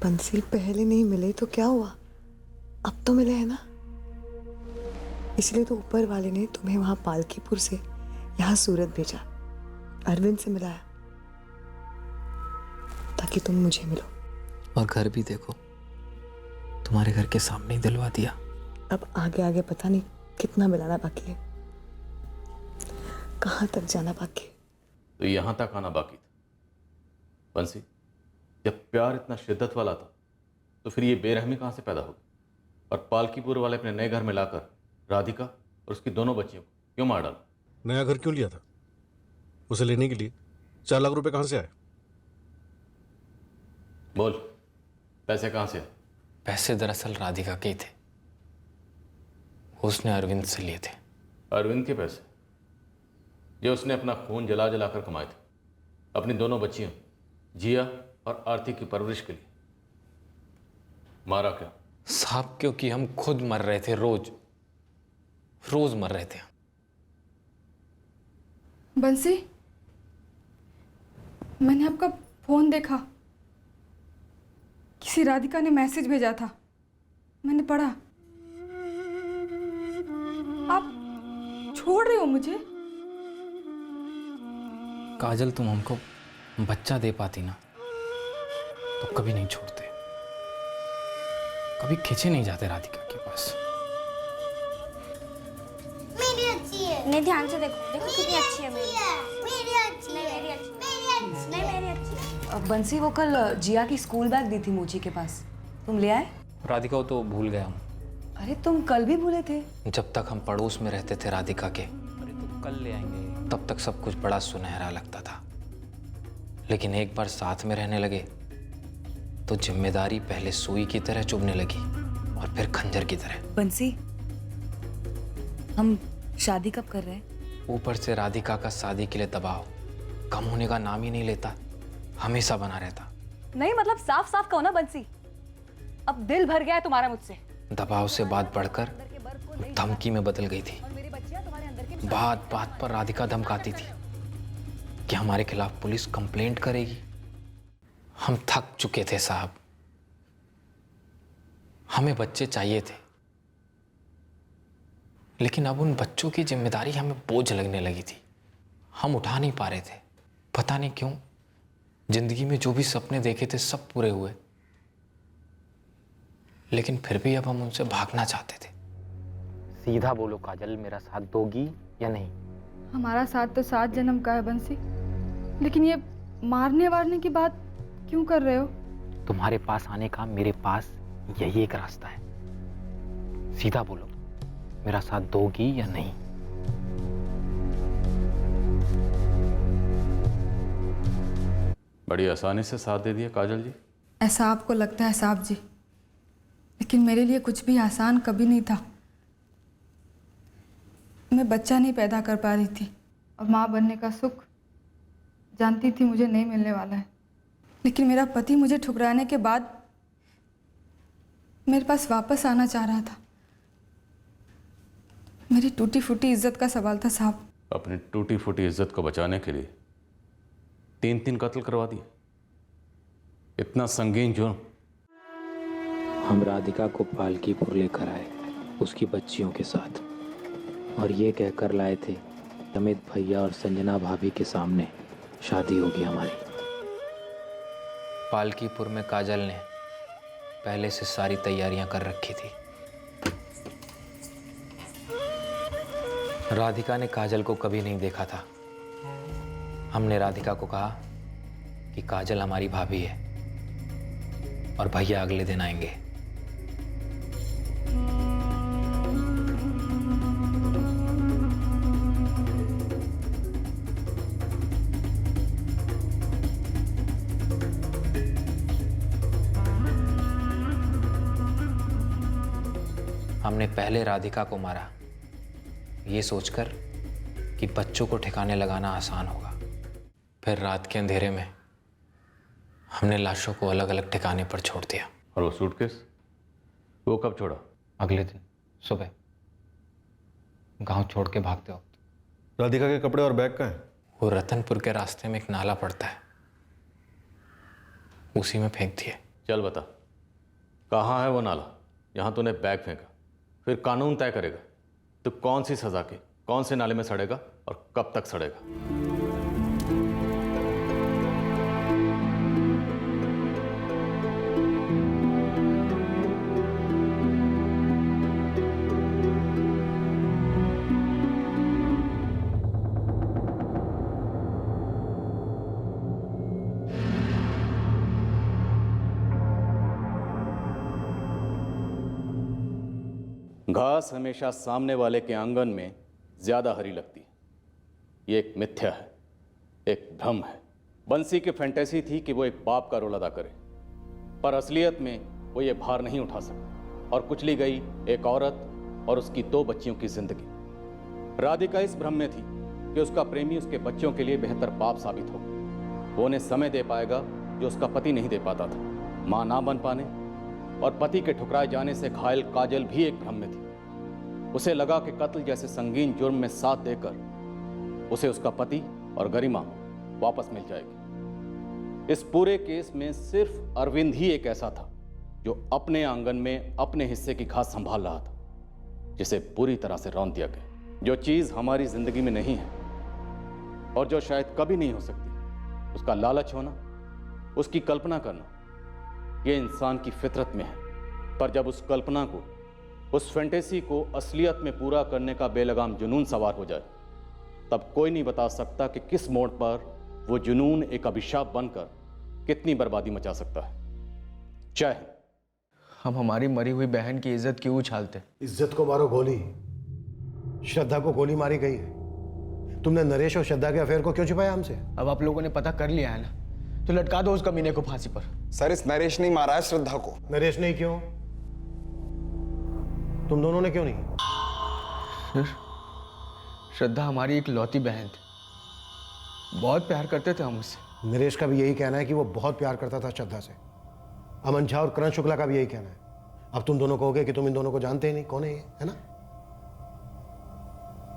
बंसी, पहले नहीं मिले तो क्या हुआ, अब तो मिले हैं ना। इसलिए तो ऊपर वाले ने तुम्हें वहां पालकीपुर से यहाँ सूरत भेजा, अरविंद से मिलाया, ताकि तुम मुझे मिलो। और घर भी देखो, तुम्हारे घर के सामने ही दिलवा दिया। अब आगे आगे पता नहीं कितना मिलाना बाकी है, कहाँ तक जाना बाकी है। तो यहाँ तक आना बाकी था। बंसी, जब प्यार इतना शिद्दत वाला था तो फिर ये बेरहमी कहाँ से पैदा होगी? और पालकीपुर वाले अपने नए घर में लाकर राधिका और उसकी दोनों बच्चियों को क्यों मार डाला? नया घर क्यों लिया था? उसे लेने के लिए 4 लाख रुपए कहाँ से आए? बोल, पैसे कहाँ से आए? पैसे दरअसल राधिका के ही थे, उसने अरविंद से लिए थे। अरविंद के पैसे जो उसने अपना खून जला जला कर कमाए थे अपनी दोनों बच्चियों जिया और आरती की परवरिश के लिए। मारा क्या? साहब, क्योंकि हम खुद मर रहे थे, रोज रोज मर रहे थे। बंसी, मैंने आपका फोन देखा, किसी राधिका ने मैसेज भेजा था, मैंने पढ़ा। आप छोड़ रहे हो मुझे? काजल, तुम हमको बच्चा दे पाती ना तो कभी नहीं छोड़ते, कभी खींचे नहीं जाते राधिका के पास। नहीं ध्यान से देखो, देखो कितनी अच्छी है मेरी अच्छी, नहीं मेरी अच्छी, नहीं मेरी अच्छी। बंसी वो कल जिया की स्कूल बैग दी थी मोची के पास, तुम ले आए? राधिका को तो भूल गया हूँ। अरे तुम कल भी भूले थे। जब तक हम पड़ोस में रहते थे राधिका के, अरे तो कल ले आएंगे। तब तक सब कुछ बड़ा सुनहरा लगता था, लेकिन एक बार साथ में रहने लगे तो जिम्मेदारी पहले सुई की तरह चुभने लगी और फिर खंजर की तरह। बंसी, हम शादी कब कर रहे हैं? ऊपर से राधिका का शादी के लिए दबाव कम होने का नाम ही नहीं लेता, हमेशा बना रहता। नहीं मतलब साफ साफ कहो ना बंसी, अब दिल भर गया है तुम्हारा मुझसे। दबाव से बात बढ़कर धमकी में बदल गई थी। बात बात पर राधिका धमकाती थी कि हमारे खिलाफ पुलिस कंप्लेंट करेगी। हम थक चुके थे साहब, हमें बच्चे चाहिए थे, लेकिन अब उन बच्चों की जिम्मेदारी हमें बोझ लगने लगी थी। हम उठा नहीं पा रहे थे, पता नहीं क्यों। जिंदगी में जो भी सपने देखे थे सब पूरे हुए, लेकिन फिर भी अब हम उनसे भागना चाहते थे। सीधा बोलो काजल, मेरा साथ दोगी या नहीं? हमारा साथ तो 7 जन्म का है बंसी, लेकिन ये मारने वारने की बात क्यों कर रहे हो? तुम्हारे पास आने का मेरे पास यही एक रास्ता है। सीधा बोलो, मेरा साथ दोगी या नहीं? बड़ी आसानी से साथ दे दिया काजल जी। ऐसा आपको लगता है साहब जी, लेकिन मेरे लिए कुछ भी आसान कभी नहीं था। मैं बच्चा नहीं पैदा कर पा रही थी और माँ बनने का सुख जानती थी मुझे नहीं मिलने वाला है, लेकिन मेरा पति मुझे ठुकराने के बाद मेरे पास वापस आना चाह रहा था। मेरी टूटी फूटी इज्जत का सवाल था साहब। अपनी टूटी फूटी इज्जत को बचाने के लिए 3 कत्ल करवा दिए, इतना संगीन जुर्म। हम राधिका को पालकीपुर लेकर आए उसकी बच्चियों के साथ, और ये कहकर लाए थे अमित भैया और संजना भाभी के सामने शादी होगी हमारी। पालकीपुर में काजल ने पहले से सारी तैयारियां कर रखी थी। राधिका ने काजल को कभी नहीं देखा था। हमने राधिका को कहा कि काजल हमारी भाभी है और भैया अगले दिन आएंगे। हमने पहले राधिका को मारा, ये सोचकर कि बच्चों को ठिकाने लगाना आसान होगा। फिर रात के अंधेरे में हमने लाशों को अलग अलग ठिकाने पर छोड़ दिया। और वो सूटकेस, वो कब छोड़ा? अगले दिन सुबह गांव छोड़ के भागते वक्त। राधिका के कपड़े और बैग कहाँ हैं? वो रतनपुर के रास्ते में एक नाला पड़ता है, उसी में फेंक दिए। चल बता, कहाँ है वो नाला जहाँ तूने बैग फेंका? फिर कानून तय करेगा तो कौन सी सजा के कौन से नाले में सड़ेगा और कब तक सड़ेगा। घास हमेशा सामने वाले के आंगन में ज्यादा हरी लगती है। ये एक मिथ्या है, एक भ्रम है। बंसी की फैंटेसी थी कि वो एक बाप का रोल अदा करे, पर असलियत में वो ये भार नहीं उठा सका और कुचली गई एक औरत और उसकी 2 बच्चियों की जिंदगी। राधिका इस भ्रम में थी कि उसका प्रेमी उसके बच्चों के लिए बेहतर बाप साबित होगा। वो उन्हें समय दे पाएगा जो उसका पति नहीं दे पाता था। मां ना बन पाने और पति के ठुकराए जाने से घायल काजल भी एक भ्रम में थी। उसे लगा कि कत्ल जैसे संगीन जुर्म में साथ देकर उसे उसका पति और गरिमा वापस मिल जाएगी। इस पूरे केस में सिर्फ अरविंद ही एक ऐसा था जो अपने आंगन में अपने हिस्से की घास संभाल रहा था, जिसे पूरी तरह से रौंद दिया गया। जो चीज हमारी जिंदगी में नहीं है और जो शायद कभी नहीं हो सकती, उसका लालच होना, उसकी कल्पना करना, यह इंसान की फितरत में है। पर जब उस कल्पना को, उस फैंटेसी को असलियत में पूरा करने का बेलगाम जुनून सवार हो जाए तब कोई नहीं बता सकता कि किस मोड़ पर वो जुनून एक अभिशाप बनकर कितनी बर्बादी मचा सकता है। जय हिंद। हम हमारी मरी हुई बहन की इज्जत क्यों उछालते? इज्जत को मारो गोली, श्रद्धा को गोली मारी गई है। तुमने नरेश और श्रद्धा के अफेयर को क्यों छिपाया हमसे? अब आप लोगों ने पता कर लिया है ना, तो लटका दो उस कमीने को फांसी पर। सर, इस नरेश ने मारा है श्रद्धा को। नरेश नहीं क्यों? तुम दोनों ने क्यों नहीं? फिर श्रद्धा हमारी एक लौती बहन थी, बहुत प्यार करते थे हम उससे। नरेश का भी यही कहना है कि वो बहुत प्यार करता था श्रद्धा से। अमन झा और करण शुक्ला का भी यही कहना है। अब तुम दोनों कहोगे कि तुम इन दोनों को जानते ही नहीं, कौन है ये, है ना?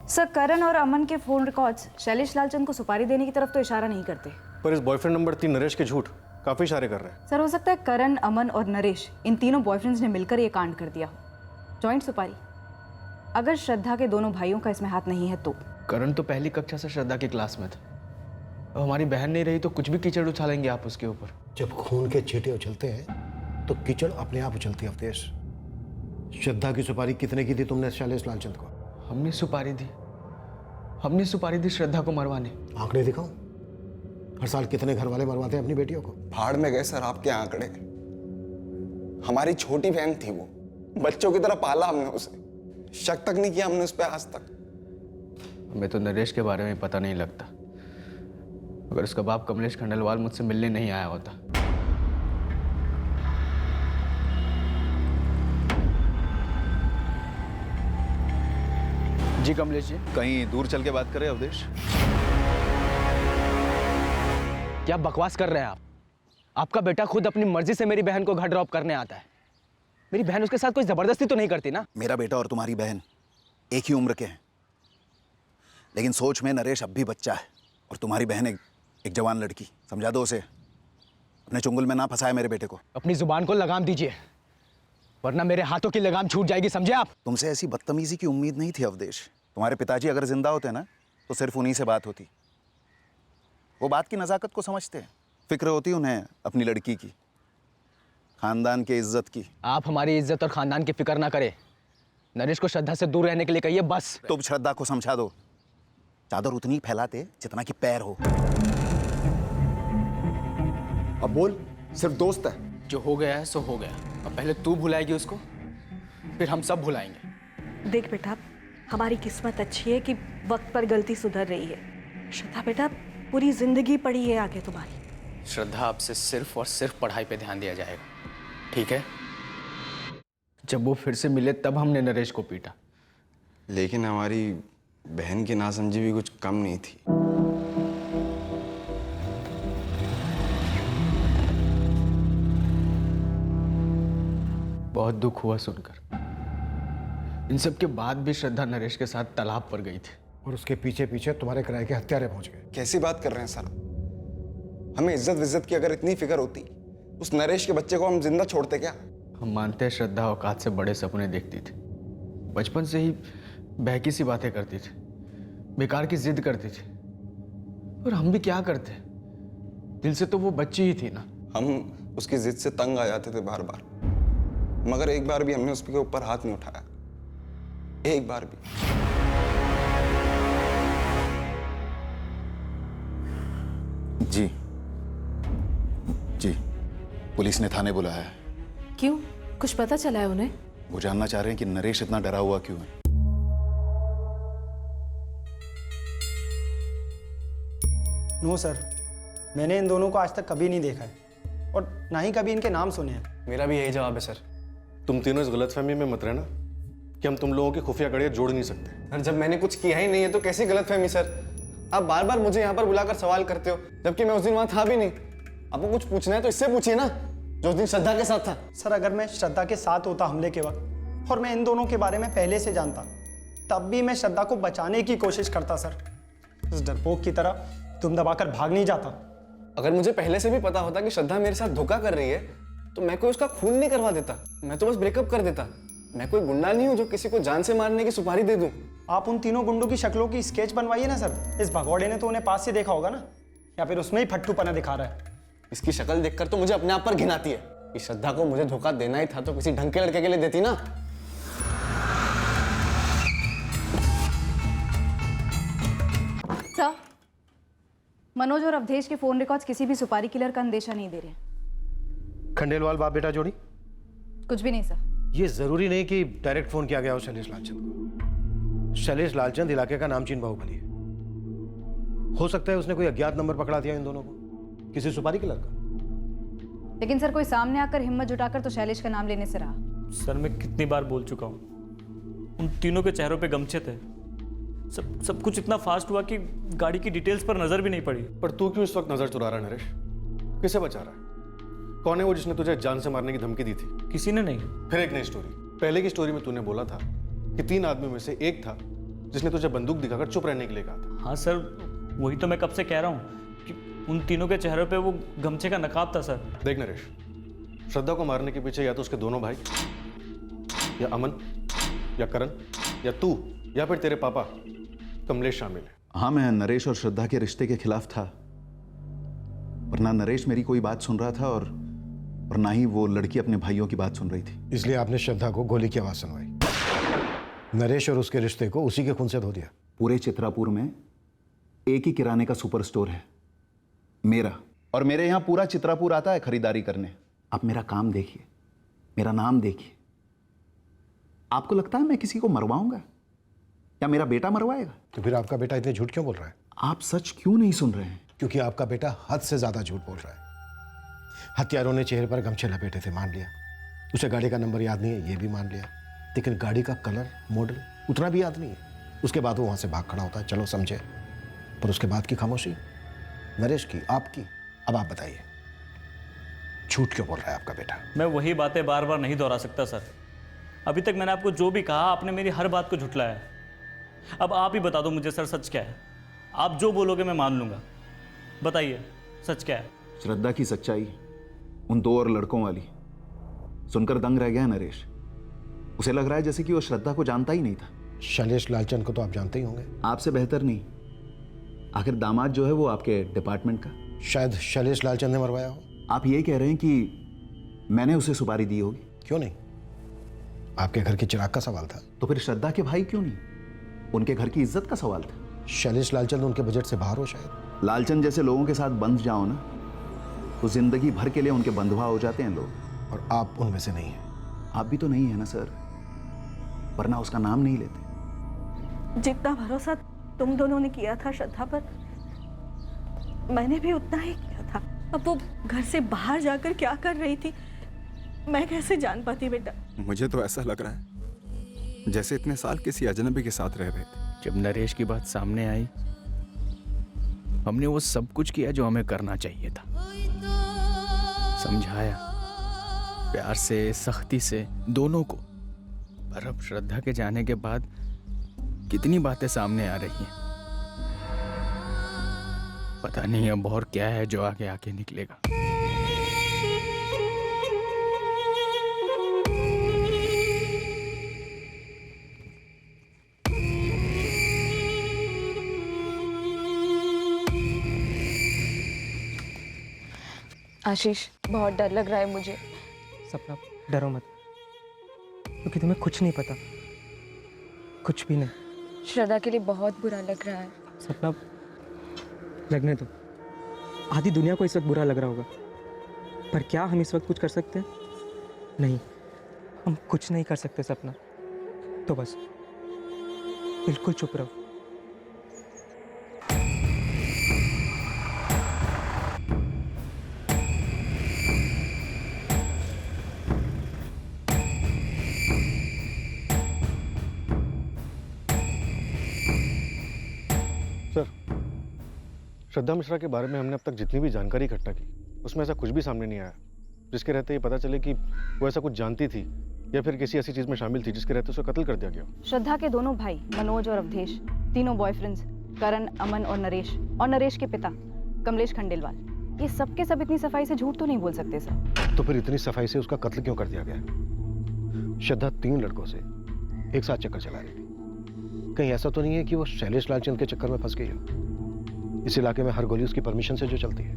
सर, करण और अमन के फोन रिकॉर्ड्स शैलेश लालचंद को सुपारी देने की तरफ तो इशारा नहीं करते। पर इस बॉयफ्रेंड नंबर 3 नरेश के झूठ काफी इशारे कर रहे हैं। सर, हो सकता है करण, अमन और नरेश इन तीनों बॉयफ्रेंड्स ने मिलकर ये कांड कर दिया हो। जॉइंट सुपारी। अगर श्रद्धा के दोनों भाइयों का इसमें हाथ नहीं है तो? करण तो पहली कक्षा से श्रद्धा की क्लास में था। अब हमारी बहन नहीं रही तो कुछ भी कीचड़ उछालेंगे आप उसके ऊपर। जब खून के छींटे उछलते हैं तो कीचड़ अपने आप उछलती है। अवधेश, श्रद्धा की सुपारी कितने की थी तुमने शैलेश लालचंद को? हमने सुपारी दी श्रद्धा को मरवाने। आंकड़े दिखाओ, हर साल कितने घर वाले मरवाते हैं अपनी बेटियों को? भाड़ में गए सर आपके आंकड़े। हमारी छोटी बहन थी वो, बच्चों की तरह पाला हमने उसे, शक तक नहीं किया हमने उस पर आज तक। हमें तो नरेश के बारे में पता नहीं लगता। अगर उसका बाप कमलेश खंडेलवाल मुझसे मिलने नहीं आया होता। जी कमलेश जी। कहीं दूर चल के बात करें अवधेश? क्या बकवास कर रहे हैं आप? आपका बेटा खुद अपनी मर्जी से मेरी बहन को घर ड्रॉप करने आता है। मेरी बहन उसके साथ कोई जबरदस्ती तो नहीं करती ना? मेरा बेटा और तुम्हारी बहन एक ही उम्र के हैं, लेकिन सोच में नरेश अब भी बच्चा है और तुम्हारी बहन एक जवान लड़की। समझा दो उसे, अपने चुंगल में ना फंसाए मेरे बेटे को। अपनी जुबान को लगाम दीजिए, वरना मेरे हाथों की लगाम छूट जाएगी, समझे आप? तुमसे ऐसी बदतमीजी की उम्मीद नहीं थी अवधेश। तुम्हारे पिताजी अगर जिंदा होते ना तो सिर्फ उन्हीं से बात होती। वो बात की नज़ाकत को समझते हैं, फिक्र होती उन्हें अपनी लड़की की, खानदान की इज्जत की। आप हमारी इज्जत और खानदान की फिक्र ना करें। नरेश को श्रद्धा से दूर रहने के लिए कहिए बस। तुम श्रद्धा को समझा दो, चादर उतनी फैलाते जितना कि पैर हो। अब बोल, सिर्फ दोस्त है। जो हो गया है सो हो गया। अब पहले तू भुलाएगी उसको, फिर हम सब भुलाएंगे। देख बेटा, हमारी किस्मत अच्छी है कि वक्त पर गलती सुधर रही है। श्रद्धा बेटा, पूरी जिंदगी पड़ी है आगे तुम्हारी। श्रद्धा आपसे सिर्फ और सिर्फ पढ़ाई पे ध्यान दिया जाएगा, ठीक है? जब वो फिर से मिले तब हमने नरेश को पीटा। लेकिन हमारी बहन की नासमझी भी कुछ कम नहीं थी। बहुत दुख हुआ सुनकर। इन सब के बाद भी श्रद्धा नरेश के साथ तालाब पर गई थी और उसके पीछे पीछे तुम्हारे किराए के हत्यारे पहुंच गए। कैसी बात कर रहे हैं सर? हमें इज्जत की अगर इतनी फिक्र होती, उस नरेश के बच्चे को हम जिंदा छोड़ते क्या? हम मानते हैं श्रद्धा औकात से बड़े सपने देखती थी, बचपन से ही बहकी सी बातें करती थी, बेकार की जिद करती थी। और हम भी क्या करते, दिल से तो वो बच्ची ही थी ना। हम उसकी जिद से तंग आ जाते थे बार बार, मगर एक बार भी हमने उसके ऊपर हाथ नहीं उठाया, एक बार भी। जी जी, पुलिस ने थाने बुलाया है। क्यों? कुछ पता चला है उन्हें? वो जानना चाह रहे हैं कि नरेश इतना डरा हुआ क्यों है। नो सर, मैंने इन दोनों को आज तक कभी नहीं देखा है और ना ही कभी इनके नाम सुने हैं। मेरा भी यही जवाब है सर। तुम तीनों इस गलतफहमी में मत रहना कि हम तुम लोगों की खुफिया कड़ियाँ जोड़ नहीं सकते। और जब मैंने कुछ किया ही नहीं है तो कैसी गलतफहमी सर? आप बार बार मुझे यहाँ पर बुलाकर सवाल करते हो, जबकि मैं उस दिन वहाँ था भी नहीं। आपको कुछ पूछना है तो इससे पूछिए ना, जो उस दिन श्रद्धा के साथ था। सर, अगर मैं श्रद्धा के साथ होता हमले के वक्त और मैं इन दोनों के बारे में पहले से जानता, तब भी मैं श्रद्धा को बचाने की कोशिश करता सर। इस डरपोक की तरह तुम दबाकर भाग नहीं जाता। अगर मुझे पहले से भी पता होता कि श्रद्धा मेरे साथ धोखा कर रही है तो मैं कोई उसका खून नहीं करवा देता, मैं तो बस ब्रेकअप कर देता। मैं कोई गुंडा नहीं हूँ जो किसी को जान से मारने की सुपारी दे दूँ। आप उन तीनों गुंडों की शक्लों की स्केच बनवाइए ना सर। इस भगौड़े ने तो उन्हें पास से देखा होगा ना, या फिर उसमें ही फट्टूपना दिखा रहा है। इसकी शक्ल देखकर तो मुझे अपने आप पर घिन आती है कि श्रद्धा को मुझे धोखा देना ही था तो किसी ढंग के लड़के के लिए देती ना। मनोज और अवधेश के फोन रिकॉर्ड्स किसी भी सुपारी किलर का अंदेशा नहीं दे रहे। खंडेलवाल बाप बेटा जोड़ी? कुछ भी नहीं सर। ये जरूरी नहीं कि डायरेक्ट फोन किया गया हो शैलेश लालचंद को। शैलेश लालचंद इलाके का नामचीन बाहुबली है। हो सकता है उसने कोई अज्ञात नंबर पकड़ा दिया इन दोनों को, किसी सुपारी किलर का। लेकिन सर कोई सामने आकर हिम्मत जुटाकर तो शैलेश का नाम लेने से रहा। सर मैं कितनी बार बोल चुका हूँ, उन तीनों के चेहरों पे गमछे थे। सब कुछ इतना फास्ट हुआ कि गाड़ी की डिटेल्स पर नजर भी नहीं पड़ी। पर तू क्यों इस वक्त नजर चुरा रहा है नरेश? किसे बचा रहा है? कौन है वो जिसने तुझे जान से मारने की धमकी दी थी? किसी ने नहीं। फिर एक नई स्टोरी। पहले की स्टोरी में तूने बोला था कि 3 आदमी में से एक था जिसने तुझे बंदूक दिखाकर चुप रहने के लिए कहा था। हाँ सर, वही तो मैं कब से कह रहा हूँ कि उन तीनों के चेहरों पे वो गमछे का नकाब था सर। देख नरेश, श्रद्धा को मारने के पीछे या तो उसके दोनों भाई, या अमन, या करण, या तू, या फिर तेरे पापा कमलेश शामिल है। हाँ, मैं नरेश और श्रद्धा के रिश्ते के खिलाफ था, पर ना नरेश मेरी कोई बात सुन रहा था और ना ही वो लड़की अपने भाइयों की बात सुन रही थी। इसलिए आपने श्रद्धा को गोली की आवाज सुनवाई। नरेश और उसके रिश्ते को उसी के खून से धो दिया। पूरे चित्रापुर में एक ही किराने का सुपर स्टोर है, मेरा, और मेरे यहाँ पूरा चित्रापुर आता है खरीदारी करने। आप मेरा काम देखिए, मेरा नाम देखिए। आपको लगता है मैं किसी को मरवाऊंगा या मेरा बेटा मरवाएगा? तो फिर आपका बेटा इतने झूठ क्यों बोल रहा है? आप सच क्यों नहीं सुन रहे हैं? क्योंकि आपका बेटा हद से ज्यादा झूठ बोल रहा है। हत्यारों ने चेहरे पर गमछे लपेटे थे, मान लिया। उसे गाड़ी का नंबर याद नहीं है, ये भी मान लिया। लेकिन गाड़ी का कलर, मॉडल उतना भी याद नहीं है। उसके बाद वो वहां से भाग खड़ा होता है, चलो समझे। पर उसके बाद की खामोशी, नरेश की, आपकी। अब आप बताइए, झूठ क्यों बोल रहा है आपका बेटा? मैं वही बातें बार बार नहीं दोहरा सकता सर। अभी तक मैंने आपको जो भी कहा, आपने मेरी हर बात को झुठलाया। अब आप ही बता दो मुझे सर, सच क्या है? आप जो बोलोगे मैं मान लूंगा। बताइए सच क्या है? श्रद्धा की सच्चाई उन 2 और लड़कों वाली सुनकर दंग रह गया नरेश। उसे लग रहा है जैसे कि वो श्रद्धा को जानता ही नहीं था। शैलेश लालचंद को तो आप जानते ही होंगे। आपसे बेहतर नहीं। आखिर दामाद जो है वो आपके डिपार्टमेंट का। शायद शैलेश लालचंद ने मरवाया हो। आप ये कह रहे हैं कि मैंने उसे सुपारी दी होगी? क्यों नहीं, आपके घर के चिराग का सवाल था। तो फिर श्रद्धा के भाई क्यों नहीं? उनके घर की इज्जत का सवाल था। शैलेश लालचंद उनके बजट से बाहर हो शायद। लालचंद जैसे लोगों के साथ बंध जाओ ना, तो जिंदगी भर के लिए उनके बंधुआ हो जाते हैं लोग। और आप उनमें से नहीं हैं। आप भी तो नहीं है ना सर, वरना उसका नाम नहीं लेते। जितना भरोसा तुम दोनों ने किया था श्रद्धा पर, मैंने भी उतना ही किया था। अब वो घर से बाहर जाकर क्या कर रही थी, मैं कैसे जान पाती बेटा? मुझे तो ऐसा लग रहा है जैसे इतने साल किसी अजनबी के साथ रह रहे थे। जब नरेश की बात सामने आई, हमने वो सब कुछ किया जो हमें करना चाहिए था। समझाया प्यार से, सख्ती से, दोनों को। पर अब श्रद्धा के जाने के बाद कितनी बातें सामने आ रही हैं। पता नहीं अब और क्या है जो आगे आके निकलेगा। आशीष, बहुत डर लग रहा है मुझे। सपना, डरो मत, क्योंकि तुम्हें कुछ नहीं पता, कुछ भी नहीं। श्रद्धा के लिए बहुत बुरा लग रहा है। सपना, लगने दो। आधी दुनिया को इस वक्त बुरा लग रहा होगा, पर क्या हम इस वक्त कुछ कर सकते हैं? नहीं, हम कुछ नहीं कर सकते सपना। तो बस बिल्कुल चुप रहो। सर, श्रद्धा मिश्रा के बारे में हमने अब तक जितनी भी जानकारी इकट्ठा की, उसमें ऐसा कुछ भी सामने नहीं आया जिसके रहते ये पता चले कि वो ऐसा कुछ जानती थी या फिर किसी ऐसी चीज में शामिल थी जिसके रहते उसे कत्ल कर दिया गया। श्रद्धा के दोनों भाई मनोज और अवधेश, तीनों बॉयफ्रेंड्स, करण, अमन और नरेश के पिता कमलेश खंडेलवाल, ये सब के सब इतनी सफाई से झूठ तो नहीं बोल सकते सर। तो फिर इतनी सफाई से उसका कत्ल क्यों कर दिया गया? श्रद्धा 3 लड़कों से एक साथ चक्कर चला रही थी। कहीं ऐसा तो नहीं है कि वो शैलेश लालचंद के चक्कर में फंस गई हो? इस इलाके में हर गोली उसकी परमिशन से जो चलती है।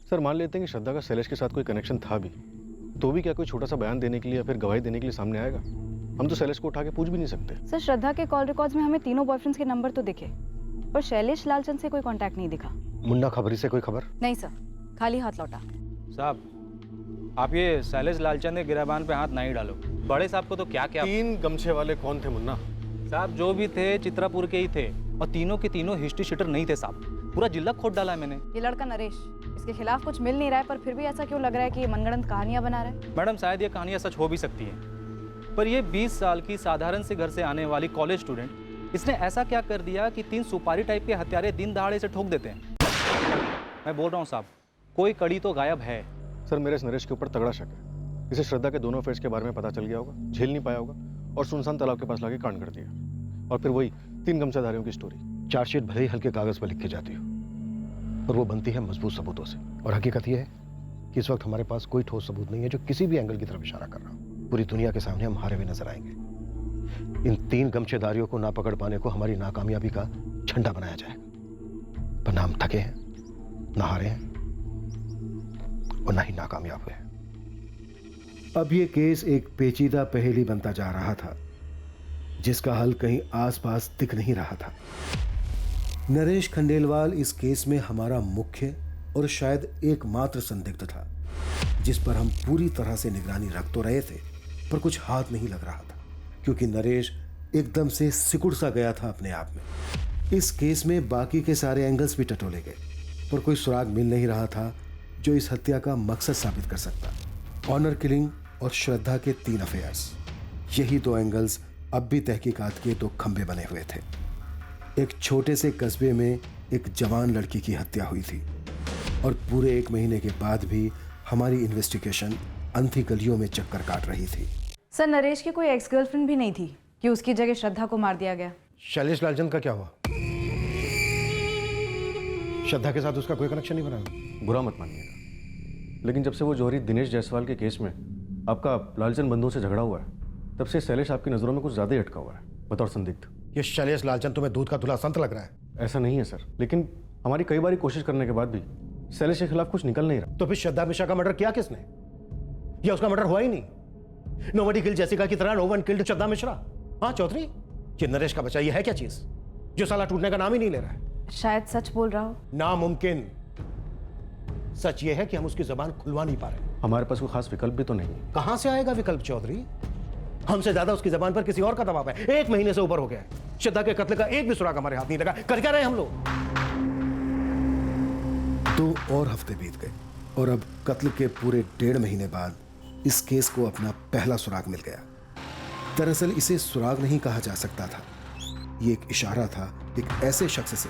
सर, मान लेते हैं कि श्रद्धा का शैलेश के साथ कोई कनेक्शन था भी, तो भी क्या कोई छोटा सा बयान देने के लिए या फिर गवाही देने के लिए सामने आएगा? हम तो शैलेश को उठा के पूछ भी नहीं सकते। सर श्रद्धा के कॉल रिकॉर्ड्स में हमें तीनों बॉयफ्रेंड्स के नंबर तो दिखे, पर शैलेश लालचंद से कोई कांटेक्ट नहीं दिखा। मुन्ना खबरी से कोई खबर? नहीं सर, खाली हाथ लौटा। साहब आप ये शैलेश लालचंद के गिरबान पे हाथ नहीं डालो। बड़े साहब को तो क्या क्या। 3 गमछे वाले कौन थे मुन्ना? साहब जो भी थे चित्रापुर के ही थे, और तीनों के तीनों हिस्ट्री शीटर नहीं थे साहब। पूरा जिला खोद डाला है मैंने। ये लड़का नरेश, इसके खिलाफ कुछ मिल नहीं रहा है, पर फिर भी ऐसा क्यों लग रहा है कि ये मनगढ़ंत कहानियां बना रहा है? मैडम शायद ये कहानियां सच हो भी सकती हैं, पर ये 20 साल की साधारण से घर से आने वाली कॉलेज स्टूडेंट, इसने ऐसा क्या कर दिया कि 3 सुपारी टाइप के हत्यारे दिन दहाड़े से ठोक देते हैं? मैं बोल रहा हूँ साहब, कोई कड़ी तो गायब है। सर मेरे इस नरेश के ऊपर तगड़ा शक है। इसे श्रद्धा के दोनों अफेयर्स के बारे में पता चल गया होगा, झेल नहीं पाया होगा और सुनसान तालाब के पास लाके कांड कर दिया। और फिर वही 3 गमछाधारियों की स्टोरी। चार्जशीट भले ही हल्के कागज पर लिख के जाती हो, पर वो बनती है मजबूत सबूतों से। और हकीकत यह है कि इस वक्त हमारे पास कोई ठोस सबूत नहीं है जो किसी भी एंगल की तरफ इशारा कर रहा हो। पूरी दुनिया के सामने हम हारे हुए नजर आएंगे। इन 3 गमछेदारियों को ना पकड़ पाने को हमारी नाकामयाबी का झंडा बनाया जाएगा। पर ना हम थके हैं, ना हारे हैं और ना ही नाकामयाब हुए। अब ये केस एक पेचीदा पहेली बनता जा रहा था, जिसका हल कहीं आसपास दिख नहीं रहा था। नरेश खंडेलवाल इस केस में हमारा मुख्य और शायद एकमात्र संदिग्ध था, जिस पर हम पूरी तरह से निगरानी रख तो रहे थे, पर कुछ हाथ नहीं लग रहा था, क्योंकि नरेश एकदम से सिकुड़ सा गया था अपने आप में। इस केस में बाकी के सारे एंगल्स भी टटोले गए, पर कोई सुराग मिल नहीं रहा था जो इस हत्या का मकसद साबित कर सकता। ऑनर किलिंग और श्रद्धा के 3 अफेयर्स, यही 2 एंगल्स अब भी तहकीकात के 2 खंभे बने हुए थे। एक छोटे से कस्बे में एक जवान लड़की की हत्या हुई थी, और पूरे 1 महीने के बाद भी हमारी इन्वेस्टिगेशन अंधी गलियों में चक्कर काट रही थी। सर नरेश की कोई एक्स गर्लफ्रेंड भी नहीं थी कि उसकी जगह श्रद्धा को मार दिया गया? शैलेश लालचंद का क्या हुआ? श्रद्धा के साथ उसका कोई कनेक्शन नहीं बना? बुरा मत मानिएगा, लेकिन जब से वो जौहरी दिनेश जायसवाल के केस में आपका लालचंद बंधुओं से झगड़ा हुआ है, तब से शैलेश आपकी नज़रों में कुछ ज़्यादा ही अटका हुआ है बतौर संदिग्ध। ये शैलेश लालचंद तुम्हें दूध का धुला संत लग रहा है? ऐसा नहीं है सर, लेकिन हमारी कई बारी कोशिश करने के बाद भी शैलेश के खिलाफ कुछ निकल नहीं रहा। तो फिर श्रद्धा मिश्रा का मर्डर किया किसने? या उसका मर्डर हुआ ही नहीं? नोबडी किल्ड जेसिका की तरह नो वन किल्ड श्रद्धा मिश्रा। हाँ चौधरी, ये नरेश का बच्चा, ये है क्या चीज जो साला टूटने का नाम ही नहीं ले रहा है? शायद सच बोल रहा हो। नामुमकिन। सच ये है कि हम उसकी जबान खुलवा नहीं पा रहे। हमारे पास कोई खास विकल्प भी तो नहीं है। कहां से आएगा विकल्प चौधरी? हमसे ज्यादा उसकी जबान पर किसी और का दबाव है। 1 महीने से ऊपर हो गया है, श्रद्धा के कत्ल का एक भी सुराग हमारे हाथ नहीं लगा। कर क्या रहे हम लोग? 2 और हफ्ते बीत गए, और अब कत्ल के पूरे 1.5 महीने बाद इस केस को अपना पहला सुराग मिल गया। दरअसल इसे सुराग नहीं कहा जा सकता था, ये एक इशारा था एक ऐसे शख्स से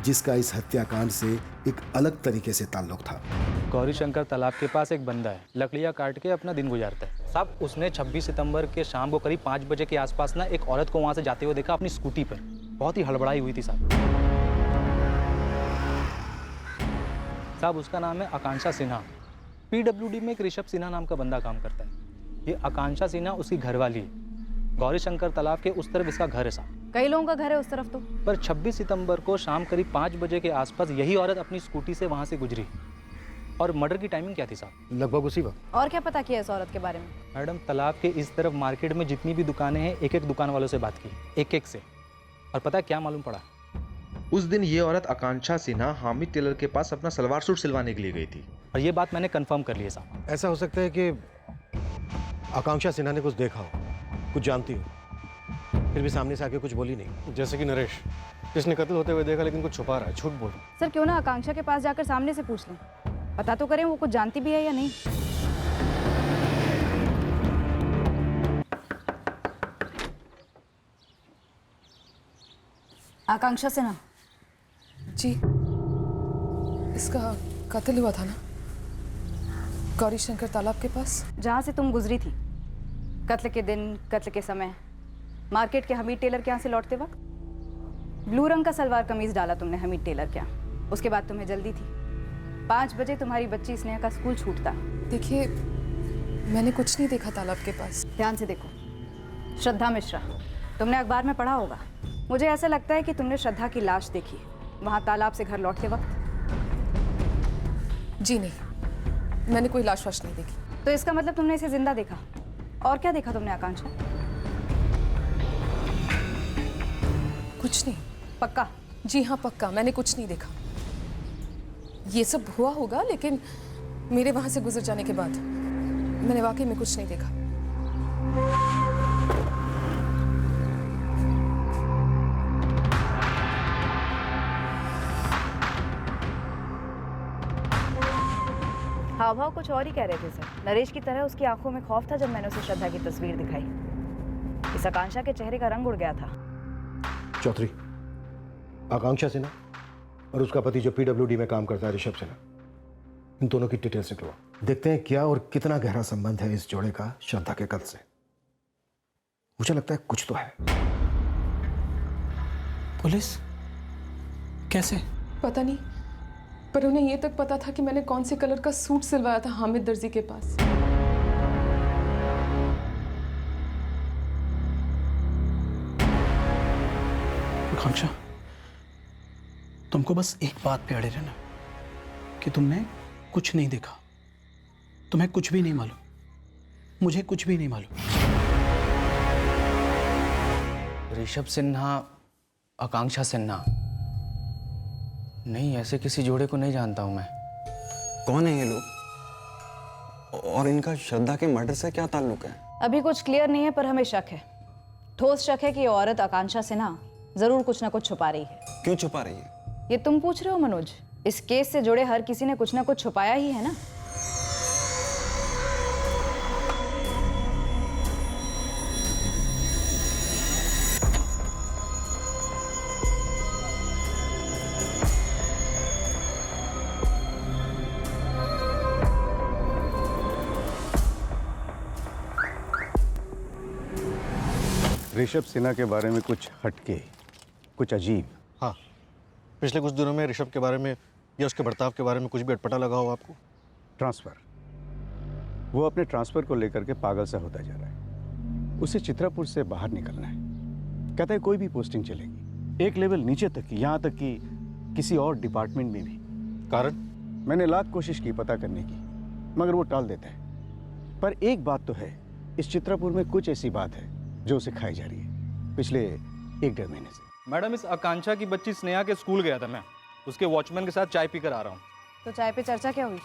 जिसका इस हत्याकांड से एक अलग तरीके से ताल्लुक था। गौरी शंकर तालाब के पास एक बंदा है, लकड़ियाँ काट के अपना दिन गुजारता है साहब। उसने 26 सितंबर के शाम को करीब 5 बजे के आसपास ना एक औरत को वहाँ से जाते हुए देखा अपनी स्कूटी पर। बहुत ही हड़बड़ाई हुई थी साहब। उसका नाम है आकांक्षा सिन्हा। PWD में एक ऋषभ सिन्हा नाम का बंदा काम करता है। ये आकांक्षा सिन्हा उसकी घरवाली है। गौरी शंकर तालाब के उस तरफ इसका घर है साहब। कई लोगों का घर है उस तरफ तो। पर 26 सितंबर को शाम करीब 5 बजे के आसपास यही औरत अपनी स्कूटी से वहाँ से गुजरी। और मर्डर की टाइमिंग क्या थी साहब? लगभग उसी वक्त। और क्या पता किया इस औरत के बारे में? मैडम तालाब के इस तरफ मार्केट में जितनी भी दुकानें हैं, एक एक दुकान वालों से बात की, एक से। और पता है क्या मालूम पड़ा? उस दिन ये औरत आकांक्षा सिन्हा हामिद टेलर के पास अपना सलवार सूट सिलवाने के लिए गई थी। और ये बात मैंने कंफर्म कर ली है साहब। ऐसा हो सकता है कि आकांक्षा सिन्हा ने कुछ देखा हो, कुछ जानती हो, फिर भी सामने से आके कुछ बोली नहीं। जैसे कि नरेश, जिसने कत्ल होते हुए देखा लेकिन कुछ छुपा रहा है, झूठ बोल। सर क्यों ना आकांक्षा के पास जाकर सामने से पूछ लें, पता तो करें वो कुछ जानती भी है या नहीं। आकांक्षा सिन्हा जी, इसका कत्ल हुआ था ना गौरी शंकर तालाब के पास, जहाँ से तुम गुजरी थी। कत्ल के दिन, कत्ल के समय, मार्केट के हमीद टेलर के यहाँ से लौटते वक्त ब्लू रंग का सलवार कमीज डाला तुमने हमीद टेलर के यहाँ। उसके बाद तुम्हें जल्दी थी। 5 बजे तुम्हारी बच्ची स्नेहा का स्कूल छूटता। देखिए, मैंने कुछ नहीं देखा तालाब के पास। ध्यान से देखो, श्रद्धा मिश्रा, तुमने अखबार में पढ़ा होगा। मुझे ऐसा लगता है कि तुमने श्रद्धा की लाश देखी वहाँ तालाब से घर लौटते वक्त। जी नहीं, मैंने कोई लाश वाश नहीं देखी। तो इसका मतलब तुमने इसे जिंदा देखा। और क्या देखा तुमने आकांक्षा? कुछ नहीं। पक्का? जी हाँ पक्का, मैंने कुछ नहीं देखा। ये सब हुआ होगा, लेकिन मेरे वहां से गुजर जाने के बाद मैंने वाकई में कुछ नहीं देखा। हाव भाव कुछ और ही कह रहे थे सर। नरेश की तरह उसकी आंखों में खौफ था जब मैंने उसे श्रद्धा की तस्वीर दिखाई। इस आकांक्षा के चेहरे का रंग उड़ गया था। चौधरी, आकांक्षा सिन्हा और उसका पति जो पीडब्ल्यूडी में काम करता है ऋषभ सिन्हा, इन दोनों की डिटेल्स निकलवा। देखते हैं क्या और कितना गहरा संबंध है इस जोड़े का श्रद्धा के कत्ल से। मुझे लगता है कुछ तो है। पुलिस? कैसे? पता नहीं, पर उन्हें यह तक पता था कि मैंने कौन से कलर का सूट सिलवाया था हामिद दर्जी के पास। आकांक्षा, तुमको बस एक बात पे अड़े रहना कि तुमने कुछ नहीं देखा। तुम्हें कुछ भी नहीं मालूम, मुझे कुछ भी नहीं मालूम। ऋषभ सिन्हा, आकांक्षा सिन्हा? नहीं, ऐसे किसी जोड़े को नहीं जानता हूं मैं। कौन है ये लोग? और इनका श्रद्धा के मर्डर से क्या ताल्लुक है? अभी कुछ क्लियर नहीं है, पर हमें शक है, ठोस शक है कि ये औरत आकांक्षा सिन्हा जरूर कुछ ना कुछ छुपा रही है। क्यों छुपा रही है? ये तुम पूछ रहे हो मनोज? इस केस से जुड़े हर किसी ने कुछ ना कुछ छुपाया ही है ना। ऋषभ सिन्हा के बारे में कुछ हटके, कुछ अजीब। हाँ, पिछले कुछ दिनों में ऋषभ के बारे में या उसके बर्ताव के बारे में कुछ भी अटपटा लगा हो आपको? ट्रांसफ़र, वो अपने ट्रांसफ़र को लेकर के पागल सा होता जा रहा है। उसे चित्रापुर से बाहर निकलना है। कहता है कोई भी पोस्टिंग चलेगी, एक लेवल नीचे तक की, यहाँ तक कि किसी और डिपार्टमेंट में भी। कारण? मैंने लाख कोशिश की पता करने की, मगर वो टाल देता है। पर एक बात तो है, इस चित्रापुर में कुछ ऐसी बात है जो उसे खाई जा रही है पिछले 1-1.5 महीने से। मैडम, इस आकांक्षा की बच्ची स्नेहा के स्कूल गया था मैं, उसके वॉचमैन के साथ चाय पीकर आ रहा हूँ। तो चाय पे चर्चा क्या हुई?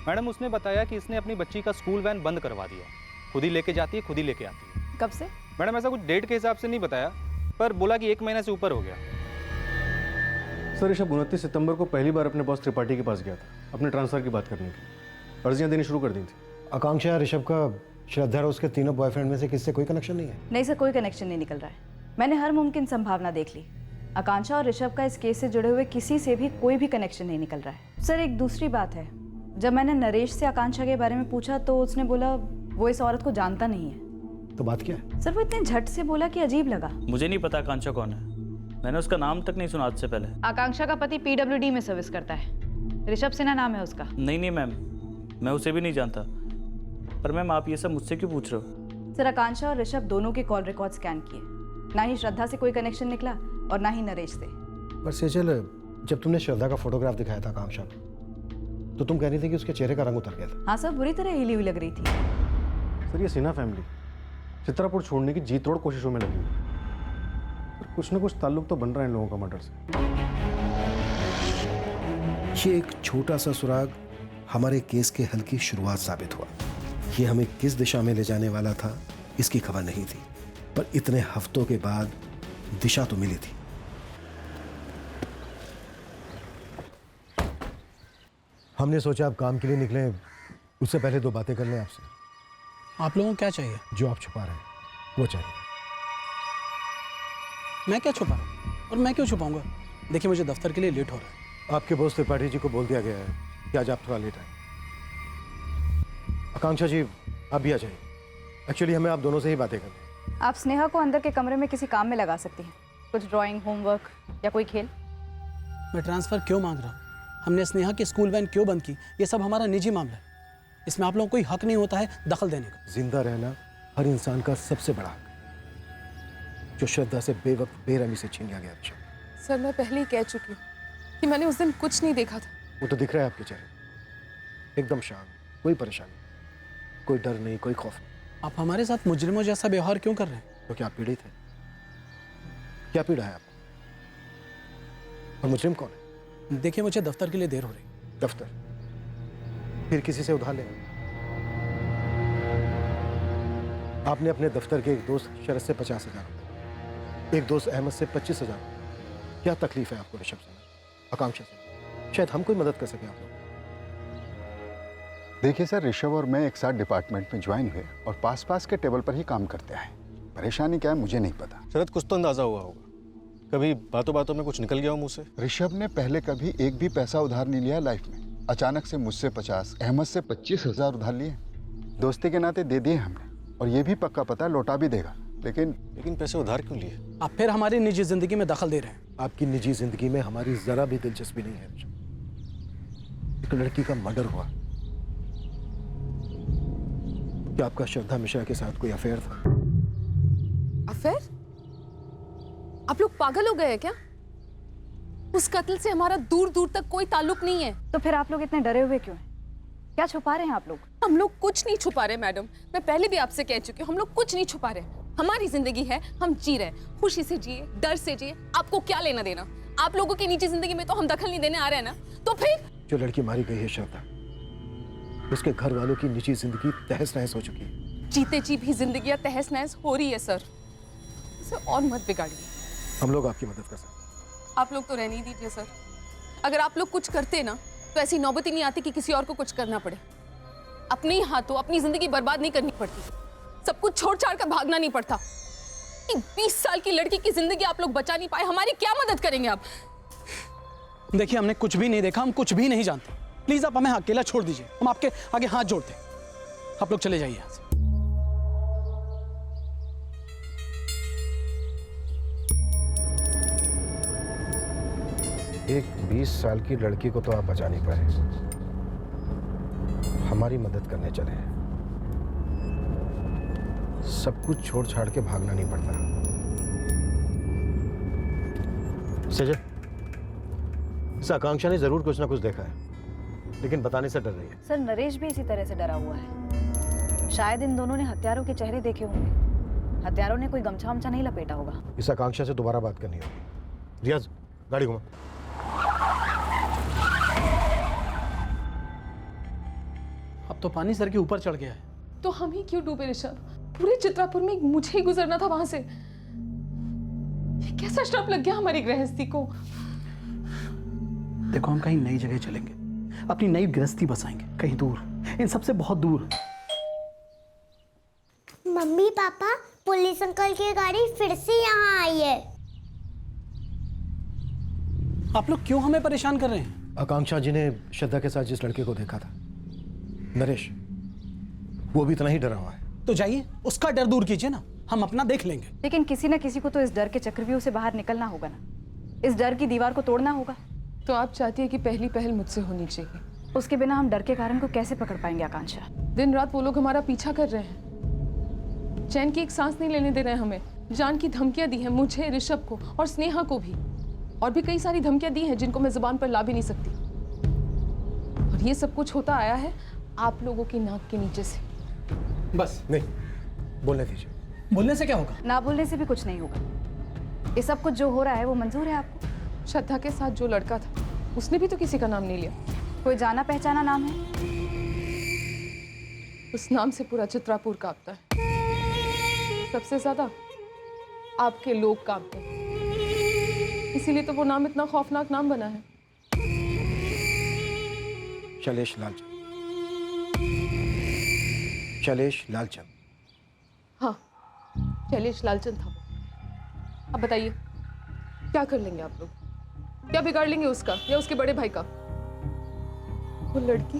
मैडम, उसने बताया कि इसने अपनी बच्ची का स्कूल वैन बंद करवा दिया, खुद ही लेके जाती है, खुद ही लेके आती है। कब से? मैडम, ऐसा कुछ डेट के हिसाब से नहीं बताया, पर बोला कि 1 महीने से ऊपर हो गया। सर, ऋषभ 29 सितंबर को पहली बार अपने बॉस त्रिपाठी के पास गया था अपने ट्रांसफर की बात करने की। अर्जियां देनी शुरू कर दी थी। आकांक्षा, ऋषभ का श्रद्धा और उसके तीनों बॉयफ्रेंड में से किससे कोई कनेक्शन नहीं है? नहीं सर, कोई कनेक्शन नहीं निकल रहा है। मैंने हर मुमकिन संभावना देख ली। आकांक्षा और ऋषभ का इस केस से जुड़े हुए किसी से भी कोई भी कनेक्शन नहीं निकल रहा है। सर, एक दूसरी बात है, जब मैंने नरेश से आकांक्षा के बारे में पूछा तो उसने बोला वो इस औरत को जानता नहीं है। तो बात क्या है? सर, वो इतने झट से बोला कि अजीब लगा। मुझे नहीं पता आकांक्षा कौन है, मैंने उसका नाम तक नहीं सुना आज से पहले। आकांक्षा का पति पीडब्ल्यूडी में सर्विस करता है, ऋषभ सिन्हा नाम है उसका। नहीं मैम, मैं उसे भी नहीं जानता। पर मैम, आप ये सब मुझसे क्यों पूछ रहे हो? सर, आकांक्षा और ऋषभ दोनों के कॉल रिकॉर्ड स्कैन किए, ना ही श्रद्धा से कोई कनेक्शन निकला और ना ही नरेश से। पर सेजल, जब तुमने श्रद्धा का फोटोग्राफ दिखाया था आकांक्षा को, तो तुम कह रही थी कि उसके चेहरे का रंग उतर गया था। हाँ सर, बुरी तरह हिली हुई लग रही थी। सर, ये सिन्हा फैमिली चित्रापुर छोड़ने की जी तोड़ कोशिशों में लगी हुई है। पर कुछ ना कुछ ताल्लुक तो बन रहा है इन लोगों का मर्डर से। ये एक छोटा सा सुराग हमारे केस के हल की शुरुआत साबित हुआ। ये हमें किस दिशा में ले जाने वाला था इसकी खबर नहीं थी, पर इतने हफ्तों के बाद दिशा तो मिली थी। हमने सोचा आप काम के लिए निकले, उससे पहले 2 बातें कर लें आपसे। आप लोगों को क्या चाहिए? जो आप छुपा रहे हैं वो चाहिए। मैं क्या छुपा रहा हूँ और मैं क्यों छुपाऊंगा? देखिए, मुझे दफ्तर के लिए लेट हो रहा है। आपके बॉस त्रिपाठी जी को बोल दिया गया है कि आज आप थोड़ा लेट आए। आकांक्षा जी, आप भी आ जाइए। एक्चुअली हमें आप दोनों से ही बातें करनी है। आप स्नेहा को अंदर के कमरे में किसी काम में लगा सकती हैं, कुछ ड्राइंग, होमवर्क या कोई खेल। मैं ट्रांसफ़र क्यों मांग रहा हूँ? हमने स्नेहा की स्कूल वैन क्यों बंद की, ये सब हमारा निजी मामला है। इसमें आप लोगों को कोई हक नहीं होता है दखल देने का। जिंदा रहना हर इंसान का सबसे बड़ा हक, जो श्रद्धा से बेवक्त बेरहमी से छीन लिया गया। सर, मैं पहले ही कह चुकी हूँ कि मैंने उस दिन कुछ नहीं देखा था। वो तो दिख रहा है आपके चेहरे, एकदम शांत, कोई परेशानी। कोई डर नहीं, कोई खौफ नहीं। आप हमारे साथ मुजरिमों जैसा व्यवहार क्यों कर रहे हैं? तो क्या आप पीड़ित हैं? क्या पीड़ा है आपको? और मुजरिम कौन है? देखिए, मुझे दफ्तर के लिए देर हो रही। दफ्तर? फिर किसी से उधार लेना। आपने अपने दफ्तर के एक दोस्त शरद से 50,000 रुपये, एक दोस्त अहमद से 25,000 रुपये। क्या तकलीफ है आपको ऋषभ से, आकांक्षा से? शायद हम कोई मदद कर सके आप लोग। देखिए सर, ऋषभ और मैं एक साथ डिपार्टमेंट में ज्वाइन हुए और पास पास के टेबल पर ही काम करते आए। परेशानी क्या है मुझे नहीं पता। शरद, कुछ तो अंदाजा हुआ होगा, कभी बातों बातों में कुछ निकल गया हो मुंह से। ऋषभ ने पहले कभी एक भी पैसा उधार नहीं लिया लाइफ में। अचानक से मुझसे 50, अहमद से 25,000 उधार लिए। दोस्ती के नाते दे दिए हमने, और ये भी पक्का पता लौटा भी देगा। लेकिन पैसे उधार क्यों लिए? आप फिर हमारी निजी जिंदगी में दखल दे रहे हैं। आपकी निजी जिंदगी में हमारी जरा भी दिलचस्पी नहीं है। एक लड़की का मर्डर हुआ। क्या आपका श्रद्धा मिश्रा के साथ कोई अफेयर था? अफेयर? आप लोग पागल हो गए हैं क्या? उस कत्ल से हमारा दूर दूर तक कोई ताल्लुक नहीं है। तो फिर आप लोग इतने डरे हुए क्यों हैं? क्या छुपा रहे हैं आप लोग? हम लोग कुछ नहीं छुपा रहे मैडम, मैं पहले भी आपसे कह चुकी हूँ, हम लोग कुछ नहीं छुपा रहे। हमारी जिंदगी है, हम जी रहे, खुशी से जिए, डर से जिए। आपको क्या लेना देना? आप लोगों की निजी जिंदगी में तो हम दखल नहीं देने आ रहे हैं ना, तो फिर? जो लड़की मारी गई है श्रद्धा, उसके घर वालों की निजी जिंदगी तहस नहस हो चुकी है। जीते जी भी जिंदगी तहस नहस हो रही है सर, इसे और मत बिगाड़िए। हम लोग आपकी मदद कर सकते हैं। आप लोग तो रहने ही दीजिए सर। अगर आप लोग कुछ करते ना तो ऐसी नौबत ही नहीं आती कि किसी और को कुछ करना पड़े। अपने ही हाथों अपनी जिंदगी बर्बाद नहीं करनी पड़ती, सब कुछ छोड़ छाड़ कर भागना नहीं पड़ता। 20 साल की लड़की की जिंदगी आप लोग बचा नहीं पाए, हमारी क्या मदद करेंगे आप? देखिए, हमने कुछ भी नहीं देखा, हम कुछ भी नहीं जानते। प्लीज आप हमें अकेला छोड़ दीजिए, हम आपके आगे हाथ जोड़ते हैं। आप लोग चले जाइए यहाँ से। एक 20 साल की लड़की को तो आप बचा नहीं पाए, हमारी मदद करने चले हैं। सब कुछ छोड़ छाड़ के भागना नहीं पड़ता। सजय, इस आकांक्षा ने जरूर कुछ ना कुछ देखा है, लेकिन बताने से डर रही है। सर, नरेश भी इसी तरह से डरा हुआ है। शायद इन दोनों ने हत्यारों के चेहरे देखे होंगे। हत्यारों ने कोई गमछा वमछा नहीं लपेटा होगा। इस आकांक्षा से दोबारा बात करनी होगी। रियाज, गाड़ी घुमा। अब तो पानी सर के ऊपर चढ़ गया है। तो हम ही क्यों डूबे ऋषभ? पूरे चित्रापुर में मुझे ही गुजरना था वहां से। ये कैसा श्राप लग गया हमारी गृहस्थी को? देखो, हम कहीं नई जगह चलेंगे, अपनी नई गृहस्थी बसाएंगे, कहीं दूर, इन सबसे बहुत दूर। मम्मी पापा, पुलिस अंकल की गाड़ी फिर से यहाँ आई है। आप लोग क्यों हमें परेशान कर रहे हैं? आकांक्षा जी ने श्रद्धा के साथ जिस लड़के को देखा था, नरेश, वो भी इतना ही डरा हुआ है। तो जाइए, उसका डर दूर कीजिए ना, हम अपना देख लेंगे। लेकिन किसी न किसी को तो इस डर के चक्रव्यूह से बाहर निकलना होगा ना, इस डर की दीवार को तोड़ना होगा। तो आप चाहती है कि पहली पहल मुझसे होनी चाहिए? उसके बिना हम डर के कारण को कैसे पकड़ पाएंगे आकांक्षा? दिन रात वो लोग हमारा पीछा कर रहे हैं, चैन की एक सांस नहीं लेने दे रहे हैं हमें। जान की धमकियां दी हैं मुझे, ऋषभ को और स्नेहा को भी, और भी कई सारी धमकियां दी हैं जिनको मैं जुबान पर ला भी नहीं सकती। और ये सब कुछ होता आया है आप लोगों की नाक के नीचे से। बस नहीं, बोलने दीजिए। बोलने से क्या होगा? ना बोलने से भी कुछ नहीं होगा। ये सब कुछ जो हो रहा है वो मंजूर है आपको? श्रद्धा के साथ जो लड़का था, उसने भी तो किसी का नाम नहीं लिया। कोई जाना पहचाना नाम है? उस नाम से पूरा चित्रापुर कांपता है। सबसे ज्यादा आपके लोग कांपते हैं, इसीलिए तो वो नाम इतना खौफनाक नाम बना है। शैलेश लालचंद। शैलेश लालचंद। हाँ, शैलेश लालचंद था वो। अब बताइए, क्या कर लेंगे आप लोग? क्या बिगाड़ लेंगे उसका या उसके बड़े भाई का? वो लड़की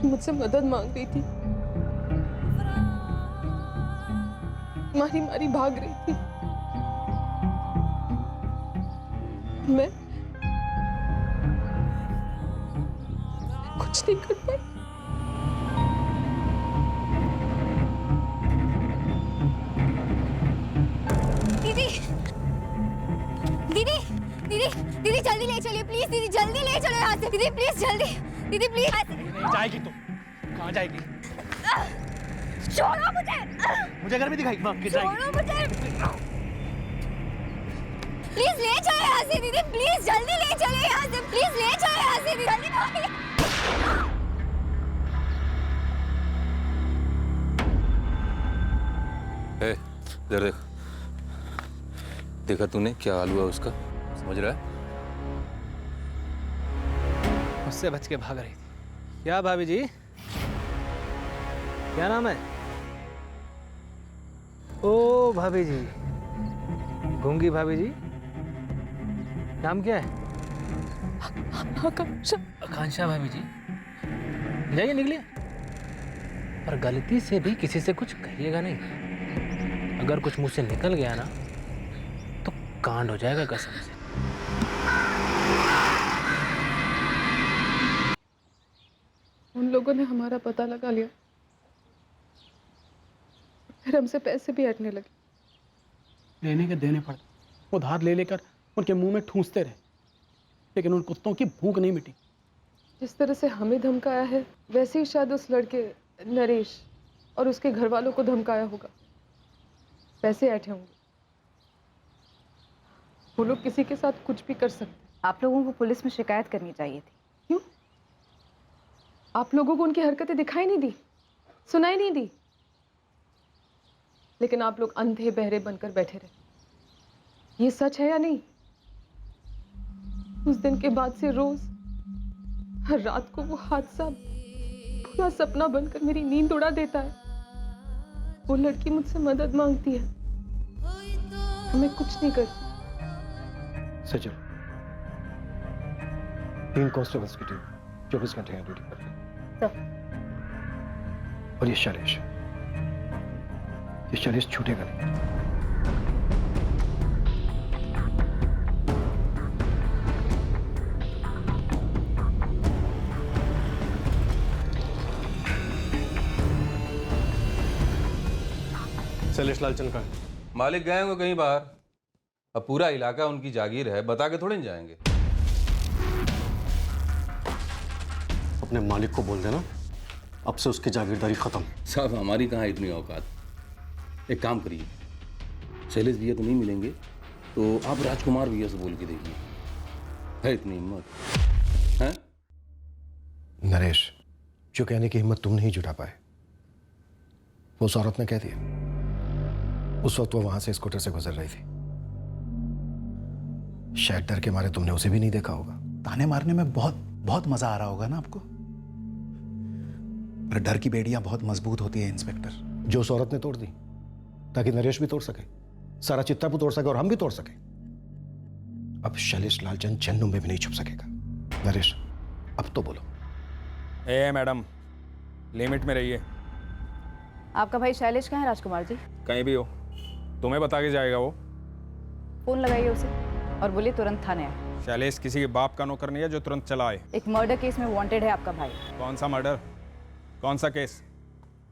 मुझसे मदद मांग रही थी, मारी मारी भाग रही थी। मैं कुछ नहीं कर पाई। दीदी, दीदी, दीदी, दीदी जल्दी ले चलिए प्लीज। दीदी जल्दी ले चलो यहाँ से। दीदी प्लीज जल्दी, दीदी प्लीज। जाएगी तो कहाँ जाएगी? छोड़ो मुझे। मुझे घर में दिखाई छोड़ो मुझे। प्लीज ले जाओ यहाँ से दीदी, प्लीज जल्दी ले चलो यहाँ से, प्लीज ले जाओ यहाँ से दीदी, जल्दी भागो। इधर देख, देखा तूने क्या हाल हुआ उसका, समझ रहा है? उससे बच के भाग रही थी। क्या भाभी जी, क्या नाम है? ओ भाभी जी, गूंगी भाभी जी, नाम क्या है? आकांक्षा। आकांक्षा भाभी जी, जाइए निकलिए, पर गलती से भी किसी से कुछ कहिएगा नहीं। अगर कुछ मुंह से निकल गया ना तो कांड हो जाएगा कसम से। उन लोगों ने हमारा पता लगा लिया, फिर हमसे पैसे भी हटने लगे। लेने के देने पड़े, उधार ले लेकर उनके मुंह में ठूंसते रहे, लेकिन उन कुत्तों की भूख नहीं मिटी। जिस तरह से हमें धमकाया है, वैसे ही शायद उस लड़के नरेश और उसके घर वालों को धमकाया होगा, पैसे ऐठे होंगे। वो लोग किसी के साथ कुछ भी कर सकते। आप लोगों को पुलिस में शिकायत करनी चाहिए थी। क्यों? आप लोगों को उनकी हरकतें दिखाई नहीं दी, सुनाई नहीं दी, लेकिन आप लोग अंधे बहरे बनकर बैठे रहे। ये सच है या नहीं? उस दिन के बाद से रोज हर रात को वो हादसा पूरा सपना बनकर मेरी नींद उड़ा देता है। वो लड़की मुझसे मदद मांगती है, मैं कुछ नहीं करती। सचिन, 3 कांस्टेबल्स की टीम 24 घंटे यहाँ ड्यूटी कर रही है। और ये शैलेश छूटेगा नहीं। शैलेश लालचंद का मालिक गए होंगे कहीं बाहर, अब पूरा इलाका उनकी जागीर है, बता के थोड़े नहीं जाएंगे। अपने मालिक को बोल देना अब से उसकी जागीरदारी खत्म। साहब हमारी कहाँ इतनी औकात। एक काम करिए, शैलेश भैया तो नहीं मिलेंगे तो आप राजकुमार भैया से बोल के देखिए, है इतनी हिम्मत है? नरेश, जो कहने की हिम्मत तुम नहीं जुटा पाए वो उस औरत ने कह दिया। उस वक्त वो वहां से स्कूटर से गुजर रही थी, शायद डर के मारे तुमने उसे भी नहीं देखा होगा। ताने मारने में बहुत बहुत मजा आ रहा होगा ना आपको, पर डर की बेड़ियां बहुत मजबूत होती है इंस्पेक्टर। जो उस औरत ने तोड़ दी ताकि नरेश भी तोड़ सके, सारा चित्तापुर तोड़ सके और हम भी तोड़ सके। अब शैलेश लालचंद जन्नों में भी नहीं छुप सकेगा। नरेश, अब तो बोलो। मैडम, लिमिट में रहिए। आपका भाई शैलेश कहाँ है राजकुमार जी? कहीं भी हो, तुम्हें बता के जाएगा वो। फोन लगाइए उसे और बोलिए तुरंत थाने आए। शैलेश किसी के बाप का नौकर नहीं है जो तुरंत चला आए। एक मर्डर केस में वांटेड है आपका भाई। कौन सा मर्डर, कौन सा केस?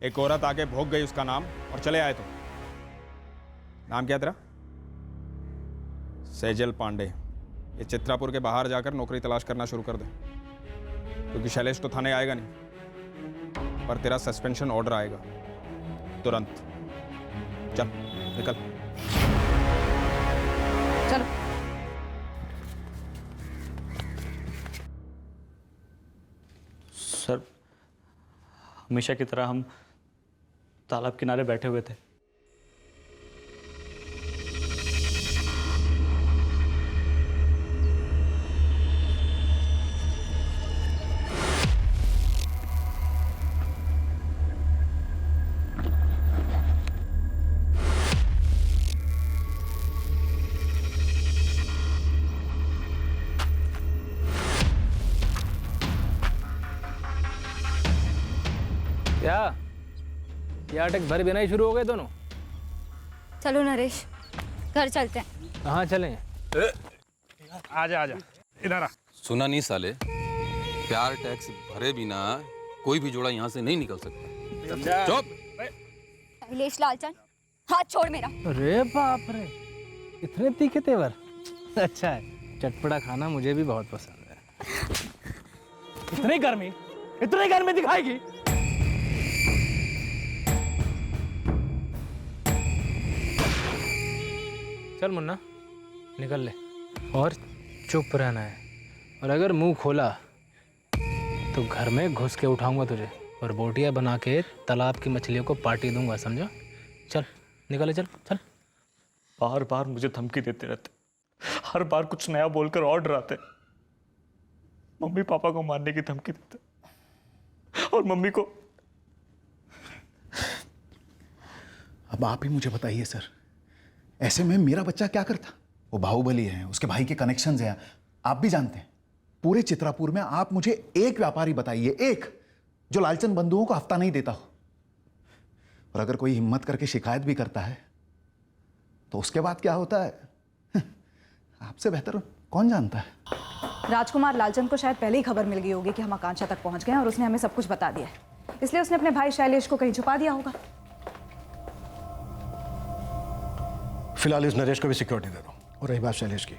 एक औरत आके भोग गई उसका नाम और चले आए तुम। नाम क्या तेरा? सेजल पांडे। ये चित्रापुर के बाहर जाकर नौकरी तलाश करना शुरू कर दे, क्योंकि शैलेश तो थाने आएगा नहीं, पर तेरा सस्पेंशन ऑर्डर आएगा तुरंत। चल निकल। चलो। सर, हमेशा की तरह हम तालाब किनारे बैठे हुए थे। क्या अटक भर बिना ही शुरू हो गए दोनों? चलो नरेश, घर चलते हैं। कहाँ चलें? आजा आजा इधर आ। सुना नहीं साले, प्यार टैक्स भरे बिना कोई भी जोड़ा यहाँ से नहीं निकल सकता। चुप। शैलेश लालचंद, हाथ छोड़ मेरा। अरे बाप रे, इतने तीखे तेवर। अच्छा है, चटपटा खाना मुझे भी बहुत पसंद है। इतनी गर्मी इतने घर में दिखाएगी? चल मुन्ना, निकल ले और चुप रहना है। और अगर मुंह खोला तो घर में घुस के उठाऊंगा तुझे और बोटियां बना के तालाब की मछलियों को पार्टी दूंगा, समझा? चल निकले, चल चल। बार बार मुझे धमकी देते रहते, हर बार कुछ नया बोलकर और डराते। मम्मी पापा को मारने की धमकी देते और मम्मी को। अब आप ही मुझे बताइए सर, ऐसे में मेरा बच्चा क्या करता? वो बाहुबली है, उसके भाई के कनेक्शंस हैं, आप भी जानते हैं। पूरे चित्रापुर में आप मुझे एक व्यापारी बताइए, एक, जो लालचंद बंधुओं को हफ्ता नहीं देता हो। और अगर कोई हिम्मत करके शिकायत भी करता है तो उसके बाद क्या होता है आपसे बेहतर कौन जानता है। राजकुमार लालचंद को शायद पहले ही खबर मिल गई होगी कि हम आकांक्षा तक पहुंच गए हैं और उसने हमें सब कुछ बता दिया है, इसलिए उसने अपने भाई शैलेश को कहीं छुपा दिया होगा। फिलहाल इस नरेश को भी सिक्योरिटी दे दो। और रही बात शैलेश की,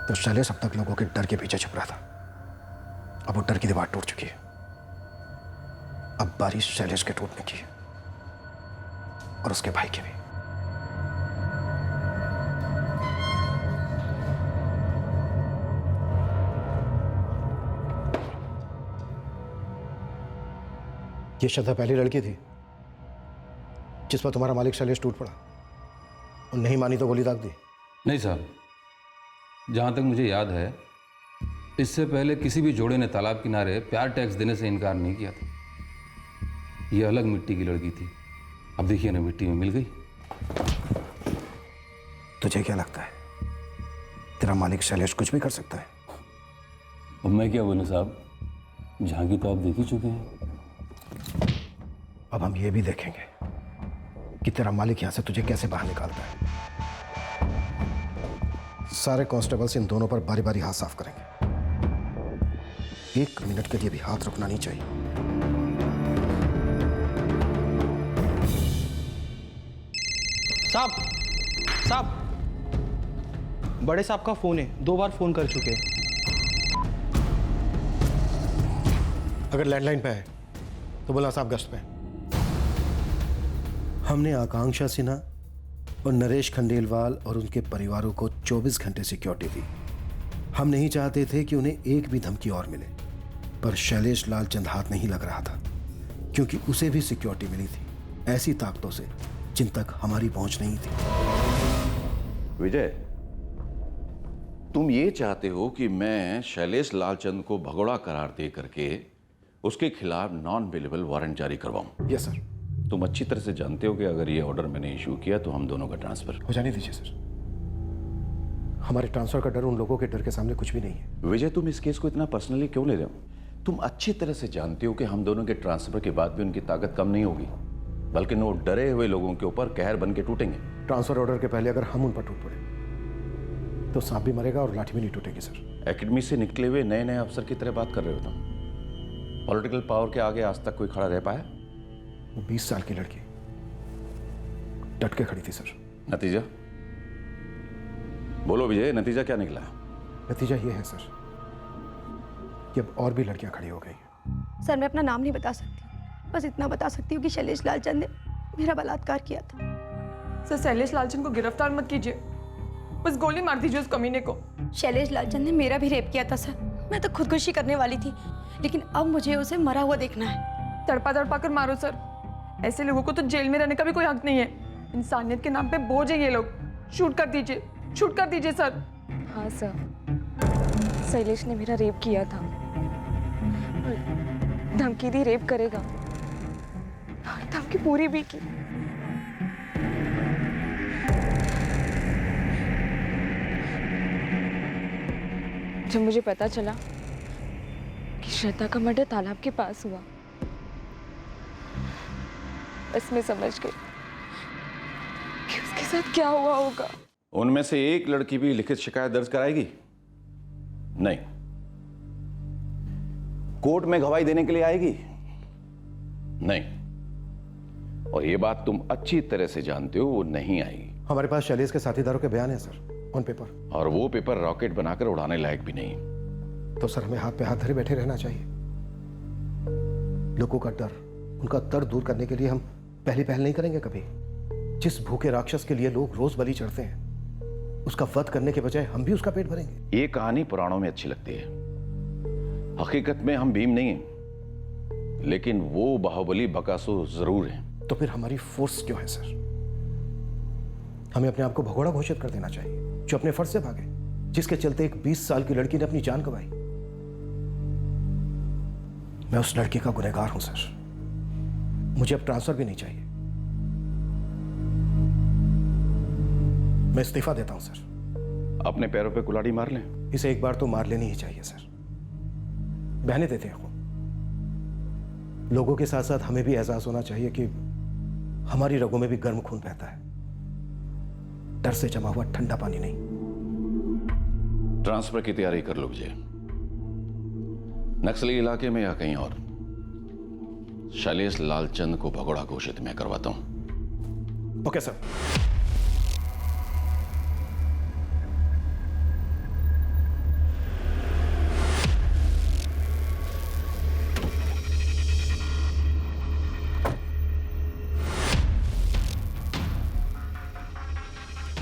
तो शैलेश अब तक लोगों के डर के पीछे छुप रहा था, अब वो डर की दीवार टूट चुकी है। अब बारी शैलेश के टूटने की है और उसके भाई की भी। ये श्रद्धा पहली लड़की थी जिस पर तुम्हारा मालिक शैलेश टूट पड़ा और नहीं मानी तो गोली दाग दी? नहीं साहब, जहाँ तक मुझे याद है इससे पहले किसी भी जोड़े ने तालाब किनारे प्यार टैक्स देने से इनकार नहीं किया था। ये अलग मिट्टी की लड़की थी, अब देखिए ना मिट्टी में मिल गई। तुझे क्या लगता है तेरा मालिक शैलेश कुछ भी कर सकता है? अब मैं क्या बोलूं साहब, झांकी तो आप देख ही चुके हैं। अब हम ये भी देखेंगे कि तेरा मालिक यहां से तुझे कैसे बाहर निकालता है। सारे कांस्टेबल्स इन दोनों पर बारी बारी हाथ साफ करेंगे, 1 मिनट के लिए भी हाथ रुकना नहीं चाहिए। साहब, साहब, बड़े साहब का फोन है, 2 बार फोन कर चुके हैं। अगर लैंडलाइन पे है तो बोला साहब गश्त पे। हमने आकांक्षा सिन्हा और नरेश खंडेलवाल और उनके परिवारों को 24 घंटे सिक्योरिटी दी। हम नहीं चाहते थे कि उन्हें एक भी धमकी और मिले, पर शैलेश लालचंद हाथ नहीं लग रहा था क्योंकि उसे भी सिक्योरिटी मिली थी ऐसी ताकतों से जिन तक हमारी पहुंच नहीं थी। विजय, तुम ये चाहते हो कि मैं शैलेश लालचंद को भगोड़ा करार दे करके उसके खिलाफ नॉन अवेलेबल वारंट जारी करवाऊं? Yes sir. तुम अच्छी तरह से जानते हो कि अगर ये ऑर्डर मैंने इशू किया तो हम दोनों का ट्रांसफर हो जाने दीजिए सर। हमारे ट्रांसफर का डर उन लोगों के डर के सामने कुछ भी नहीं है। विजय, तुम इस केस को इतना पर्सनली क्यों ले रहे हो? तुम अच्छी तरह से जानते हो कि हम दोनों के ट्रांसफर के बाद भी उनकी ताकत कम नहीं होगी, बल्कि वो डरे हुए लोगों के ऊपर कहर बन के टूटेंगे। ट्रांसफर ऑर्डर के पहले अगर हम उन पर टूट पड़े तो सांप भी मरेगा और लाठी भी नहीं टूटेगी सर। एकेडमी से निकले हुए नए नए अफसर की तरह बात कर रहे हो तुम। पॉलिटिकल पावर के आगे आज तक कोई खड़ा रह पाया? वो 20 साल की लड़की डट के खड़ी थी सर। नतीजा बोलो विजय, नतीजा क्या निकला? नतीजा ये है सर कि अब और भी लड़कियां खड़ी हो गई। सर मैं अपना नाम नहीं बता सकती, बस इतना बता सकती हूँ कि शैलेश लालचंद ने मेरा बलात्कार किया था। सर शैलेश लालचंद को गिरफ्तार मत कीजिए, बस गोली मार दीजिए उस कमीने को। शैलेश लालचंद ने मेरा भी रेप किया था सर, मैं तो खुदकुशी करने वाली थी, लेकिन अब मुझे उसे मरा हुआ देखना है। तड़पा तड़पा कर मारो सर, ऐसे लोगों को तो जेल में रहने का भी कोई हक नहीं है। इंसानियत के नाम पे बोझ है ये लोग। शूट कर दीजिए, शूट कर दीजिए सर। हाँ सर, शैलेश ने मेरा रेप किया था, धमकी दी रेप करेगा, धमकी पूरी भी की। जब मुझे पता चला कि श्रद्धा का मर्डर तालाब के पास हुआ, बस मैं समझ गई कि उसके साथ क्या हुआ होगा। उनमें से एक लड़की भी लिखित शिकायत दर्ज कराएगी? नहीं। कोर्ट में गवाही देने के लिए आएगी? नहीं। और ये बात तुम अच्छी तरह से जानते हो, वो नहीं आएगी। हमारे पास शैलेश के साथीदारों के बयान है सर, ऑन पेपर। और वो पेपर रॉकेट बनाकर उड़ाने लायक भी नहीं। तो सर हमें हाथ पे हाथ धरे बैठे रहना चाहिए। लोगों का डर, उनका दर्द दूर करने के लिए हम पहली पहल नहीं करेंगे कभी? जिस भूखे राक्षस के लिए लोग रोज बलि चढ़ते हैं, उसका वध करने के बजाय हम भी उसका पेट भरेंगे। ये कहानी पुराणों में अच्छी लगती है, हकीकत में हम भीम नहीं हैं, लेकिन वो बाहुबली बकासुर जरूर हैं। तो फिर हमारी फोर्स क्यों है सर? हमें अपने आप को भगोड़ा घोषित कर देना चाहिए, जो अपने फर्ज से भागे, जिसके चलते एक 20 साल की लड़की ने अपनी जान गंवाई। मैं उस लड़की का गुनहगार हूं सर। मुझे अब ट्रांसफर भी नहीं चाहिए। मैं इस्तीफा देता हूं सर। अपने पैरों पे कुल्हाड़ी मार लें। इसे एक बार तो मार लेनी ही चाहिए सर। बहने देते हैं खून। लोगों के साथ साथ हमें भी एहसास होना चाहिए कि हमारी रगों में भी गर्म खून बहता है, डर से जमा हुआ ठंडा पानी नहीं। ट्रांसफर की तैयारी कर लो विजय। नक्सली इलाके में या कहीं और शैलेश लालचंद को भगोड़ा घोषित मैं करवाता हूं। Okay sir.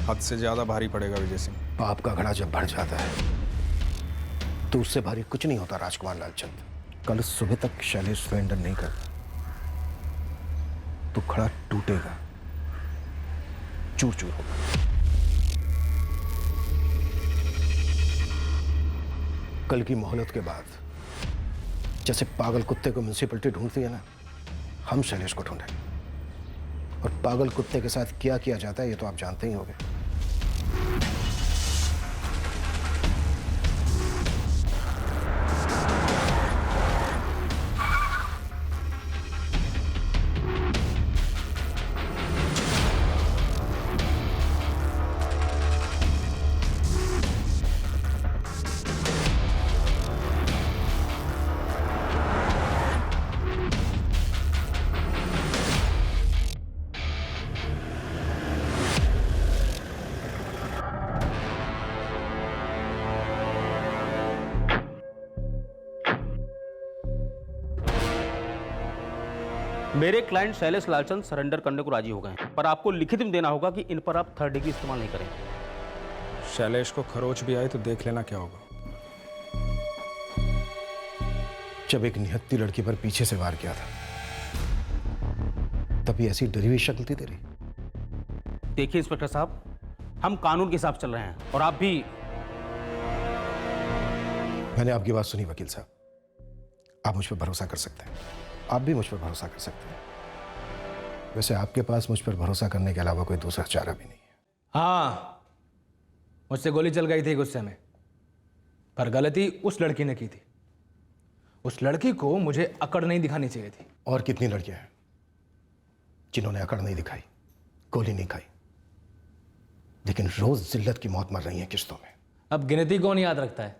हद से ज्यादा भारी पड़ेगा विजय सिंह। पाप का घड़ा जब बढ़ जाता है तो उससे भारी कुछ नहीं होता राजकुमार लालचंद। कल सुबह तक शैलेश सरेंडर नहीं करता तो घड़ा टूटेगा, चूर चूर होगा। कल की मोहलत के बाद जैसे पागल कुत्ते को म्युनिसिपैलिटी ढूंढती है ना, हम शैलेश को ढूंढेंगे। और पागल कुत्ते के साथ क्या किया जाता है ये तो आप जानते ही होंगे। मेरे क्लाइंट शैलेश लालचंद सरेंडर करने को राजी हो गए हैं, पर आपको लिखित में देना होगा कि इन पर आप 3rd डिग्री इस्तेमाल नहीं करेंगे। शैलेश को खरोच भी आए तो देख लेना क्या होगा। जब एक निहत्ती लड़की पर पीछे से वार किया था तभी ऐसी डरी हुई शक्ल थी तेरी। देखिए इंस्पेक्टर साहब, हम कानून के हिसाब से चल रहे हैं और आप भी। मैंने आपकी बात सुनी वकील साहब, आप मुझ पर भरोसा कर सकते हैं। आप भी मुझ पर भरोसा कर सकते हैं। वैसे आपके पास मुझ पर भरोसा करने के अलावा कोई दूसरा चारा भी नहीं है। हाँ, मुझसे गोली चल गई थी गुस्से में, पर गलती उस लड़की ने की थी। उस लड़की को मुझे अकड़ नहीं दिखानी चाहिए थी। और कितनी लड़कियां हैं जिन्होंने अकड़ नहीं दिखाई, गोली नहीं खाई, लेकिन रोज जिल्लत की मौत मर रही है किश्तों में। अब गिनती कौन याद रखता है?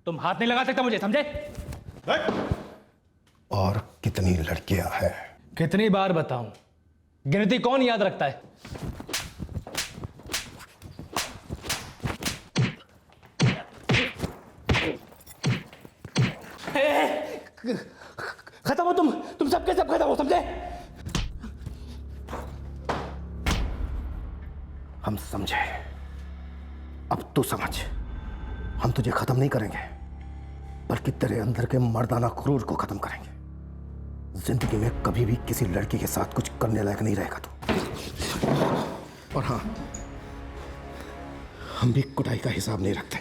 तुम हाथ नहीं लगा सकता मुझे, समझे? और कितनी लड़कियां हैं? कितनी बार बताऊं, गिनती कौन याद रखता है? खत्म हो तुम सबके सब खत्म हो, समझे? हम समझे, अब तू समझ। हम तुझे खत्म नहीं करेंगे, बल्कि तेरे अंदर के मर्दाना क्रूर को खत्म करेंगे। जिंदगी में कभी भी किसी लड़की के साथ कुछ करने लायक नहीं रहेगा तू। और हाँ, हम भी कुटाई का हिसाब नहीं रखते।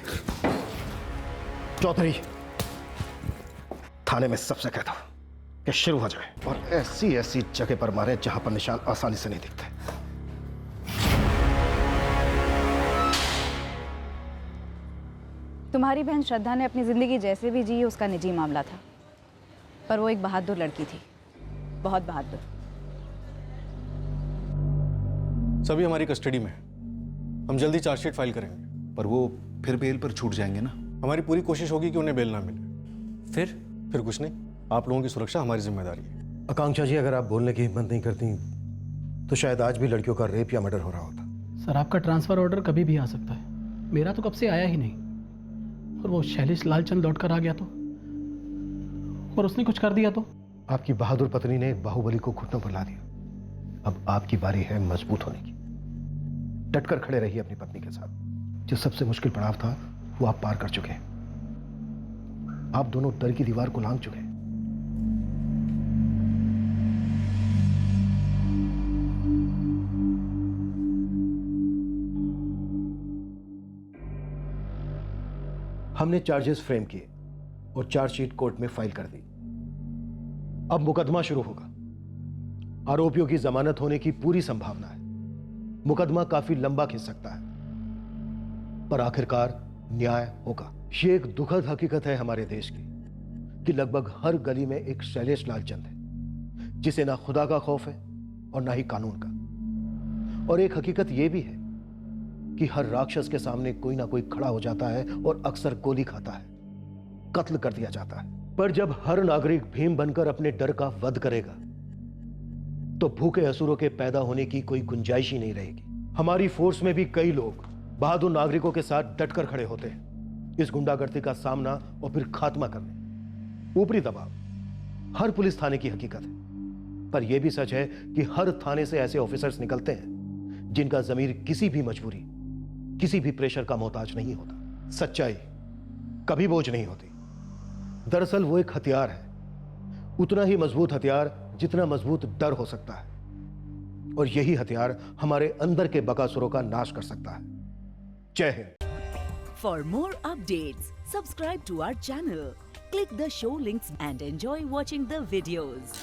चौधरी, थाने में सबसे कहता हूं कि शुरू हो जाए और ऐसी ऐसी जगह पर मारे जहां पर निशान आसानी से नहीं दिखते। तुम्हारी बहन श्रद्धा ने अपनी ज़िंदगी जैसे भी जी उसका निजी मामला था, पर वो एक बहादुर लड़की थी, बहुत बहादुर। सभी हमारी कस्टडी में। हम जल्दी चार्जशीट फाइल करेंगे। पर वो फिर बेल पर छूट जाएंगे ना? हमारी पूरी कोशिश होगी कि उन्हें बेल ना मिले। फिर कुछ नहीं, आप लोगों की सुरक्षा हमारी जिम्मेदारी है। आकांक्षा जी, अगर आप बोलने की हिम्मत नहीं करती तो शायद आज भी लड़कियों का रेप या मर्डर हो रहा होता। सर आपका ट्रांसफ़र ऑर्डर कभी भी आ सकता है, मेरा तो कब से आया ही नहीं। और वो शैलेश लालचंद लौट कर आ गया तो, और उसने कुछ कर दिया तो? आपकी बहादुर पत्नी ने बाहुबली को घुटनों पर ला दिया। अब आपकी बारी है मजबूत होने की। डटकर खड़े रहिए अपनी पत्नी के साथ। जो सबसे मुश्किल पड़ाव था वो आप पार कर चुके हैं। आप दोनों डर की दीवार को लांघ चुके हैं। हमने चार्जेस फ्रेम किए और चार्जशीट कोर्ट में फाइल कर दी। अब मुकदमा शुरू होगा। आरोपियों की जमानत होने की पूरी संभावना है। मुकदमा काफी लंबा खिंच सकता है, पर आखिरकार न्याय होगा। ये एक दुखद हकीकत है हमारे देश की कि लगभग हर गली में एक शैलेश लालचंद है जिसे ना खुदा का खौफ है और ना ही कानून का। और एक हकीकत यह भी है कि हर राक्षस के सामने कोई ना कोई खड़ा हो जाता है और अक्सर गोली खाता है, कत्ल कर दिया जाता है। पर जब हर नागरिक भीम बनकर अपने डर का वध करेगा तो भूखे असुरों के पैदा होने की कोई गुंजाइश ही नहीं रहेगी। हमारी फोर्स में भी कई लोग बहादुर नागरिकों के साथ डटकर खड़े होते हैं इस गुंडागर्दी का सामना और फिर खात्मा करने। ऊपरी दबाव हर पुलिस थाने की हकीकत है, पर यह भी सच है कि हर थाने से ऐसे ऑफिसर्स निकलते हैं जिनका जमीर किसी भी मजबूरी, किसी भी प्रेशर का मोहताज नहीं होता। सच्चाई कभी बोझ नहीं होती। दरअसल वो एक हथियार है, उतना ही मजबूत हथियार जितना मजबूत डर हो सकता है, और यही हथियार हमारे अंदर के बकासुरों का नाश कर सकता है। जय Hind. For more updates, subscribe to our channel, click the show links and enjoy watching the videos.